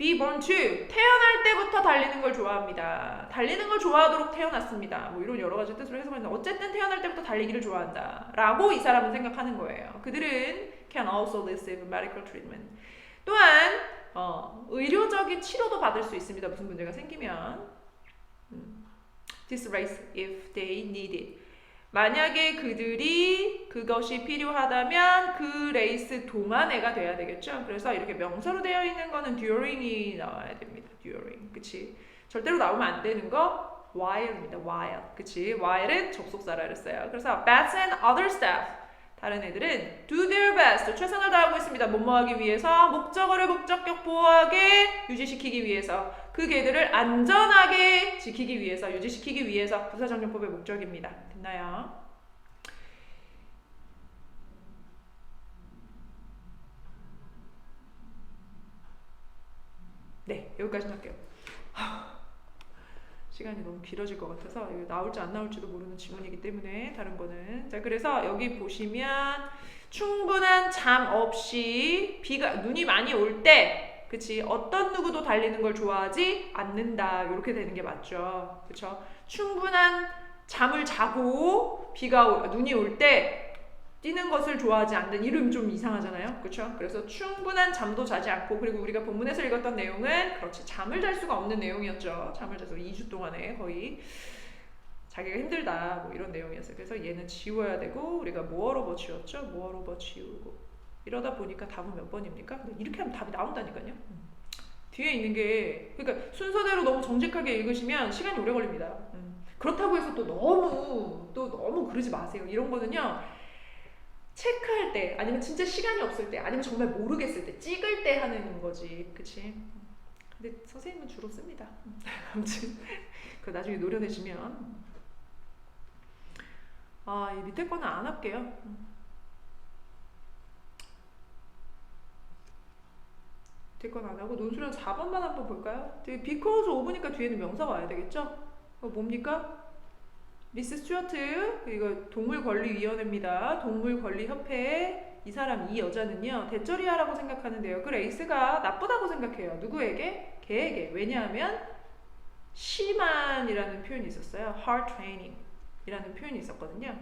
be born to 태어날 때부터 달리는 걸 좋아합니다. 달리는 걸 좋아하도록 태어났습니다. 뭐 이런 여러 가지 뜻으로 해석하는데 어쨌든 태어날 때부터 달리기를 좋아한다 라고 이 사람은 생각하는 거예요. 그들은 can also receive medical treatment. 또한 의료적인 치료도 받을 수 있습니다. 무슨 문제가 생기면 this race if they need it. 만약에 그들이 그것이 필요하다면 그 레이스 동안에가 돼야 되겠죠. 그래서 이렇게 명사로 되어 있는 거는 during이 나와야 됩니다. during. 그치? 절대로 나오면 안 되는 거 while입니다. while. 그치? while은 접속사라 그랬어요. 그래서 Beth and other staff. 다른 애들은 do their best. 최선을 다하고 있습니다. 뭐뭐 하기 위해서 목적어를 목적격 보호하게 유지시키기 위해서 그 개들을 안전하게 지키기 위해서 유지시키기 위해서 부사정용법의 목적입니다. 됐나요? 네, 여기까지 할게요. 시간이 너무 길어질 것 같아서 이거 나올지 안 나올지도 모르는 지문이기 때문에 다른 거는 자 그래서 여기 보시면 충분한 잠 없이 눈이 많이 올 때 그치 어떤 누구도 달리는 걸 좋아하지 않는다 이렇게 되는 게 맞죠. 그쵸? 충분한 잠을 자고 눈이 올 때 뛰는 것을 좋아하지 않는 이름 좀 이상하잖아요. 그렇죠? 그래서 충분한 잠도 자지 않고 그리고 우리가 본문에서 읽었던 내용은 그렇지 잠을 잘 수가 없는 내용이었죠. 잠을 자서 2주 동안에 거의 자기가 힘들다 뭐 이런 내용이었어요. 그래서 얘는 지워야 되고 우리가 moreover 지웠죠. moreover 지우고 이러다 보니까 답은 몇 번입니까? 이렇게 하면 답이 나온다니까요. 뒤에 있는 게 그러니까 순서대로 너무 정직하게 읽으시면 시간이 오래 걸립니다. 그렇다고 해서 또 너무 그러지 마세요. 이런 거는요. 체크할 때 아니면 진짜 시간이 없을 때 아니면 정말 모르겠을 때 찍을 때 하는 거지. 그치? 근데 선생님은 주로 씁니다. 아무튼 그 나중에 노려내시면 이 밑에 거는 안 할게요. 밑에 건 안 하고 논술은 4번만 한번 볼까요? because of니까 뒤에는 명사가 와야 되겠죠? 뭡니까? 미스 스튜어트 이거 동물권리위원회입니다. 동물권리협회 이 사람 이 여자는요 대쩌리야라고 생각하는데요. 그 레이스가 나쁘다고 생각해요. 누구에게? 걔에게. 왜냐하면 심한이라는 표현이 있었어요. hard training 이라는 표현이 있었거든요.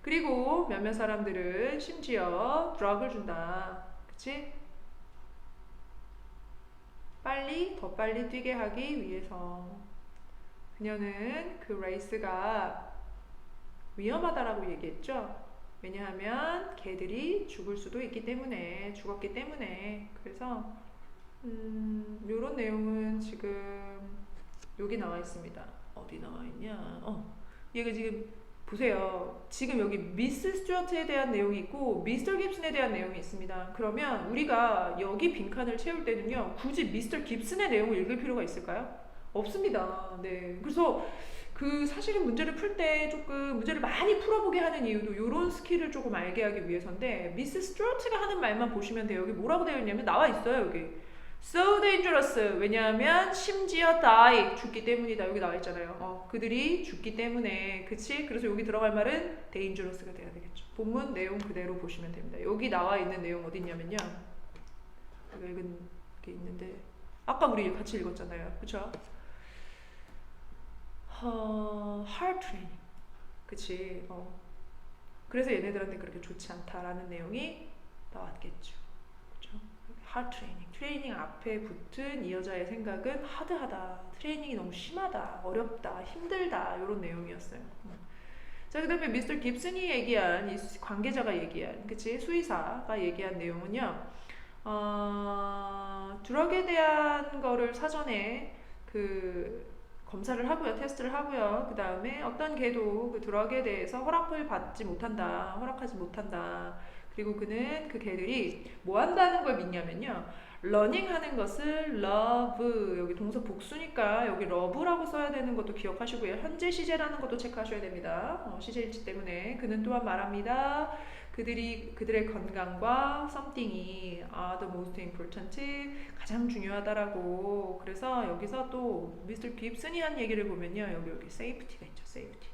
그리고 몇몇 사람들은 심지어 드럭을 준다. 그치? 더 빨리 뛰게 하기 위해서 그녀는 그 레이스가 위험하다라고 얘기했죠. 왜냐하면 개들이 죽었기 때문에 그래서 요런 내용은 지금 여기 나와 있습니다. 어디 나와 있냐? 얘가 지금 보세요. 지금 여기 미스 스튜어트에 대한 내용이 있고 미스터 깁슨에 대한 내용이 있습니다. 그러면 우리가 여기 빈칸을 채울 때는요. 굳이 미스터 깁슨의 내용을 읽을 필요가 있을까요? 없습니다. 네. 그래서 그 사실은 문제를 풀 때 조금 문제를 많이 풀어보게 하는 이유도 이런 스킬을 조금 알게 하기 위해서인데 미스 스튜어트가 하는 말만 보시면 돼요. 여기 뭐라고 되어 있냐면 나와 있어요. 여기 so dangerous. 왜냐하면 심지어 die 죽기 때문이다. 여기 나와 있잖아요. 그들이 죽기 때문에 그치? 그래서 여기 들어갈 말은 dangerous가 돼야 되겠죠. 본문 내용 그대로 보시면 됩니다. 여기 나와 있는 내용 어디 있냐면요. 여기 읽은 게 있는데 아까 우리 같이 읽었잖아요. 그쵸? hard training. 그치? 그래서 얘네들한테 그렇게 좋지 않다라는 내용이 나왔겠죠. 그쵸? hard training. 트레이닝 앞에 붙은 이 여자의 생각은 하드하다. 트레이닝이 너무 심하다. 어렵다. 힘들다. 이런 내용이었어요. 자, 그 다음에 미스터 깁슨이 얘기한, 이 관계자가 얘기한, 그치? 수의사가 얘기한 내용은요, 드럭에 대한 거를 사전에 검사를 하고요, 테스트를 하고요. 그 다음에 어떤 개도 그 드럭에 대해서 허락하지 못한다. 그리고 그는 그 개들이 뭐 한다는 걸 믿냐면요. 러닝 하는 것을 love, 여기 동사 복수니까 여기 love라고 써야 되는 것도 기억하시고요. 현재 시제라는 것도 체크하셔야 됩니다. 시제일치 때문에. 그는 또한 말합니다. 그들의 건강과 something이 are the most important, 가장 중요하다라고. 그래서 여기서 또 미스터 깁슨이 한 얘기를 보면요. 여기 safety가 있죠. safety.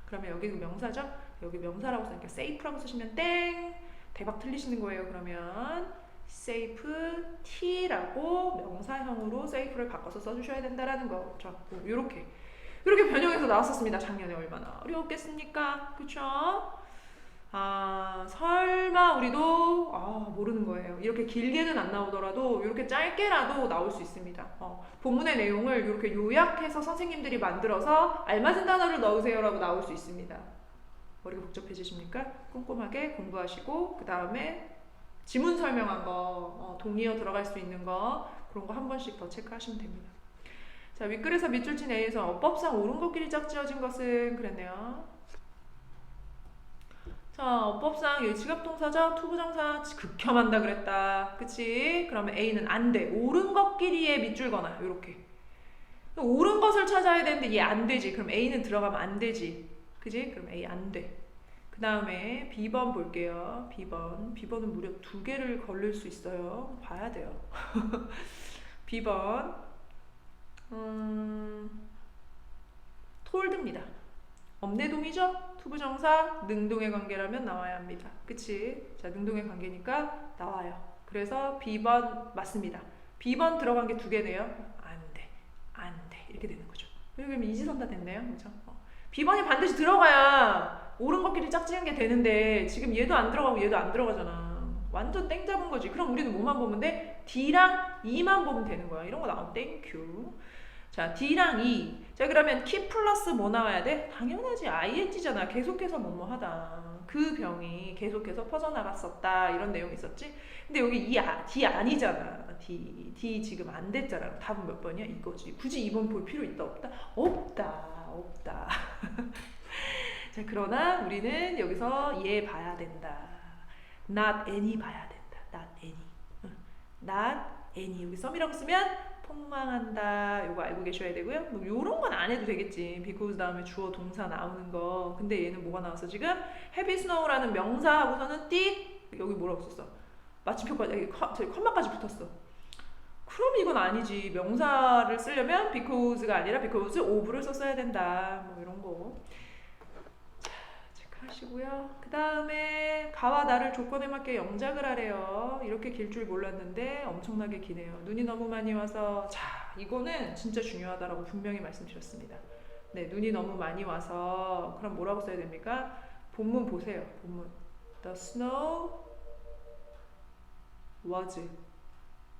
그러면 여기 명사죠? 여기 명사라고 쓰니까 safe라고 쓰시면 땡! 대박 틀리시는 거예요. 그러면 safety라고 명사형으로 safe를 바꿔서 써주셔야 된다라는 거. 자, 이렇게 변형해서 나왔었습니다. 작년에. 얼마나 어려웠겠습니까? 그쵸? 설마 우리도 모르는 거예요. 이렇게 길게는 안 나오더라도 이렇게 짧게라도 나올 수 있습니다. 본문의 내용을 이렇게 요약해서 선생님들이 만들어서 알맞은 단어를 넣으세요라고 나올 수 있습니다. 머리가 복잡해지십니까? 꼼꼼하게 공부하시고 그 다음에 지문 설명한 거, 동의어 들어갈 수 있는 거 그런 거 한 번씩 더 체크하시면 됩니다. 자, 윗글에서 밑줄 친 A에서 어법상 옳은 것끼리 짝지어진 것은 그랬네요. 자, 어법상 여기 지각동사죠? 투부정사 극혐한다 그랬다. 그치? 그러면 A는 안 돼. 옳은 것끼리의 밑줄거나 요렇게. 옳은 것을 찾아야 되는데 얘 안 되지. 그럼 A는 들어가면 안 되지. 그지? 그럼 A 안 돼. 그 다음에 B번 볼게요. B번은 무려 2개를 걸릴 수 있어요. 봐야 돼요. B번 told입니다. 엄내동이죠? 투부정사 능동의 관계라면 나와야 합니다. 그치? 자, 능동의 관계니까 나와요. 그래서 B번 맞습니다. B번 들어간 게 2개네요. 안 돼. 이렇게 되는 거죠. 그러면 이지선다 됐네요. 그죠? B번이 반드시 들어가야 옳은 것끼리 짝지은 게 되는데 지금 얘도 안 들어가고 얘도 안 들어가잖아. 완전 땡 잡은 거지. 그럼 우리는 뭐만 보면 돼? D랑 E만 보면 되는 거야. 이런 거 나오면 땡큐. 자, D랑 E. 자, 그러면 키 플러스 뭐 나와야 돼? 당연하지. ing잖아. 계속해서 뭐뭐 하다. 그 병이 계속해서 퍼져나갔었다. 이런 내용이 있었지. 근데 여기 D 아니잖아. D 지금 안 됐잖아. 답은 몇 번이야? 이거지. 굳이 2번 볼 필요 있다 없다? 없다. 자, 그러나 우리는 여기서 얘 봐야 된다. not any 봐야 된다. not any. 여기 썸이라고 쓰면 폭망한다. 요거 알고 계셔야 되고요. 뭐 요런 건 안 해도 되겠지. because 다음에 주어 동사 나오는 거. 근데 얘는 뭐가 나왔어 지금? heavy snow라는 명사하고서는 여기 뭐라고 썼어? 마침표까지 컴마까지 붙었어. 그럼 이건 아니지. 명사를 쓰려면 because가 아니라 because of를 썼어야 된다. 뭐 이런 거. 하시고요. 그 다음에 가와 나를 조건에 맞게 영작을 하래요. 이렇게 길 줄 몰랐는데 엄청나게 기네요. 눈이 너무 많이 와서 이거는 진짜 중요하다라고 분명히 말씀드렸습니다. 네, 눈이 너무 많이 와서 그럼 뭐라고 써야 됩니까? 본문 보세요. 본문. The snow was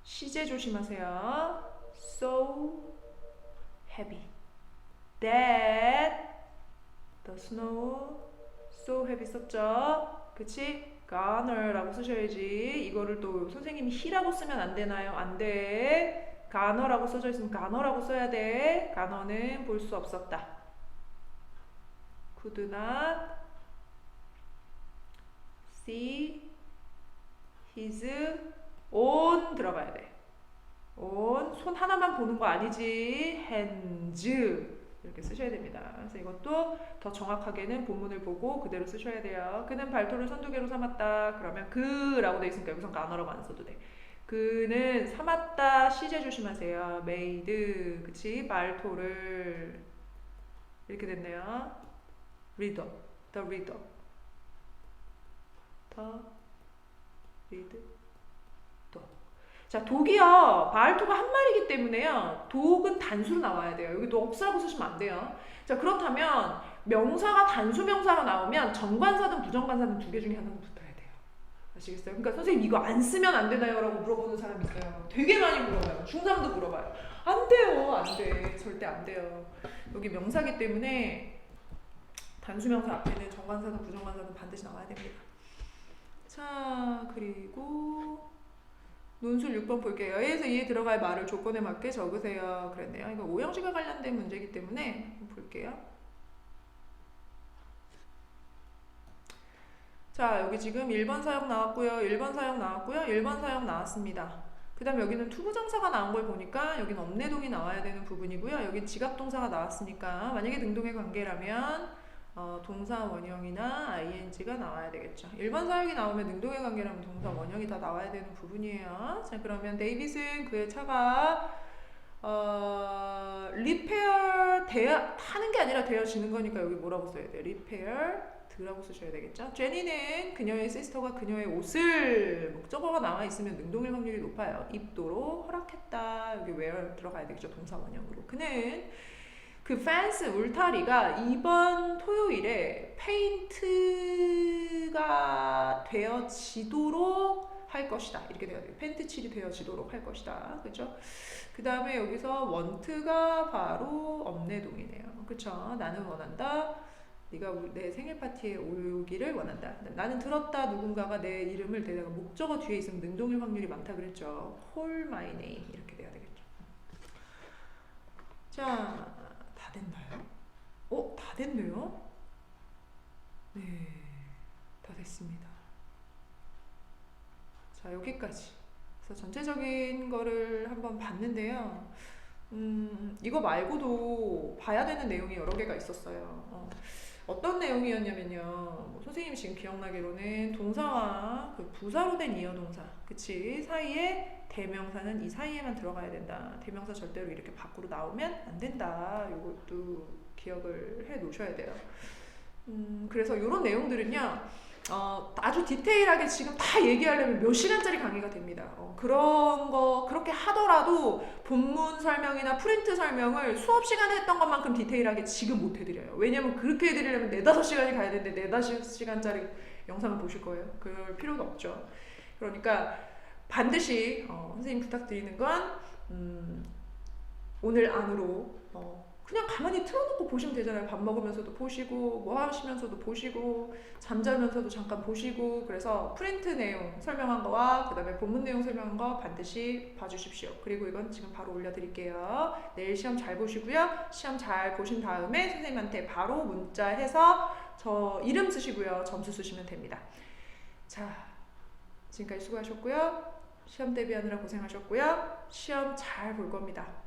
시제 조심하세요. So heavy that the snow so heavy 썼죠? 그치? goner라고 쓰셔야지. 이거를 또 선생님이 he라고 쓰면 안 되나요? 안 돼. goner라고 써져 있으면 goner라고 써야 돼. goner는 볼 수 없었다. could not see his own 들어가야 돼. on 손 하나만 보는 거 아니지. hands 이렇게 쓰셔야 됩니다. 그래서 이것도 더 정확하게는 본문을 보고 그대로 쓰셔야 돼요. 그는 발토를 선두개로 삼았다. 그러면 그라고 돼 있으니까 여기서 가너라고 안 써도 돼. 그는 삼았다. 시제 조심하세요. made 그치? 발토를 이렇게 됐네요. reader, the reader, 자, 독이요. 발토가 한 마리이기 때문에요. 독은 단수로 나와야 돼요. 여기 독스라고 쓰시면 안 돼요. 자, 그렇다면 명사가 단수 명사가 나오면 정관사든 부정관사든 2개 중에 하나는 붙어야 돼요. 아시겠어요? 그러니까 선생님 이거 안 쓰면 안 되나요? 라고 물어보는 사람 있어요. 되게 많이 물어봐요. 중3도 물어봐요. 안 돼요. 안 돼. 절대 안 돼요. 여기 명사기 때문에 단수 명사 앞에는 정관사든 부정관사든 반드시 나와야 됩니다. 자, 그리고 논술 6번 볼게요. A에서 E에 들어갈 말을 조건에 맞게 적으세요. 그랬네요. 이거 오형식과 관련된 문제이기 때문에 볼게요. 자, 여기 지금 1번 사역 나왔고요. 1번 사역 나왔고요. 1번 사역 나왔습니다. 그 다음 여기는 투부정사가 나온 걸 보니까 여기는 엄내동이 나와야 되는 부분이고요. 여기 지각동사가 나왔으니까 만약에 능동의 관계라면 동사 원형이나 ing가 나와야 되겠죠. 1번 사역이 나오면 능동의 관계라면 동사 원형이 다 나와야 되는 부분이에요. 자, 그러면 데이빗은 그의 차가 리페어 타는 게 아니라 되어지는 거니까 여기 뭐라고 써야 돼요? 리페어 드라고 쓰셔야 되겠죠. 제니는 그녀의 시스터가 그녀의 옷을 목적어가 나와 있으면 능동일 확률이 높아요. 입도록 허락했다. 여기 where 들어가야 되겠죠. 동사 원형으로. 그는 그 펜스 울타리가 이번 토요일에 페인트가 되어지도록 할 것이다. 이렇게 돼야 돼요. 페인트 칠이 되어지도록 할 것이다. 그렇죠? 그 다음에 여기서 want가 바로 업내동이네요. 그렇죠? 나는 원한다. 네가 내 생일 파티에 오기를 원한다. 나는 들었다. 누군가가 내 이름을 대다가 목적어 뒤에 있으면 능동일 확률이 많다 그랬죠. Call my name 이렇게 돼야 되겠죠. 자, 다 됐나요? 다 됐네요. 네, 다 됐습니다. 자, 여기까지. 그래서 전체적인 거를 한번 봤는데요. 이거 말고도 봐야 되는 내용이 여러 개가 있었어요. 어떤 내용이었냐면요. 뭐 선생님이 지금 기억나기로는 동사와 그 부사로 된 이어동사, 그치? 사이에 대명사는 이 사이에만 들어가야 된다. 대명사 절대로 이렇게 밖으로 나오면 안 된다. 이것도 기억을 해 놓으셔야 돼요. 그래서 이런 내용들은요. 아주 디테일하게 지금 다 얘기하려면 몇 시간짜리 강의가 됩니다. 그런 거 그렇게 하더라도 본문 설명이나 프린트 설명을 수업 시간에 했던 것만큼 디테일하게 지금 못 해드려요. 왜냐면 그렇게 해드리려면 4-5시간이 가야 되는데 4-5시간짜리 영상을 보실 거예요. 그럴 필요도 없죠. 그러니까 반드시 선생님 부탁드리는 건 오늘 안으로 그냥 가만히 틀어놓고 보시면 되잖아요. 밥 먹으면서도 보시고 뭐 하시면서도 보시고 잠자면서도 잠깐 보시고. 그래서 프린트 내용 설명한 거와 그 다음에 본문 내용 설명한 거 반드시 봐주십시오. 그리고 이건 지금 바로 올려드릴게요. 내일 시험 잘 보시고요. 시험 잘 보신 다음에 선생님한테 바로 문자해서 저 이름 쓰시고요. 점수 쓰시면 됩니다. 자, 지금까지 수고하셨고요. 시험 대비하느라 고생하셨고요. 시험 잘 볼 겁니다.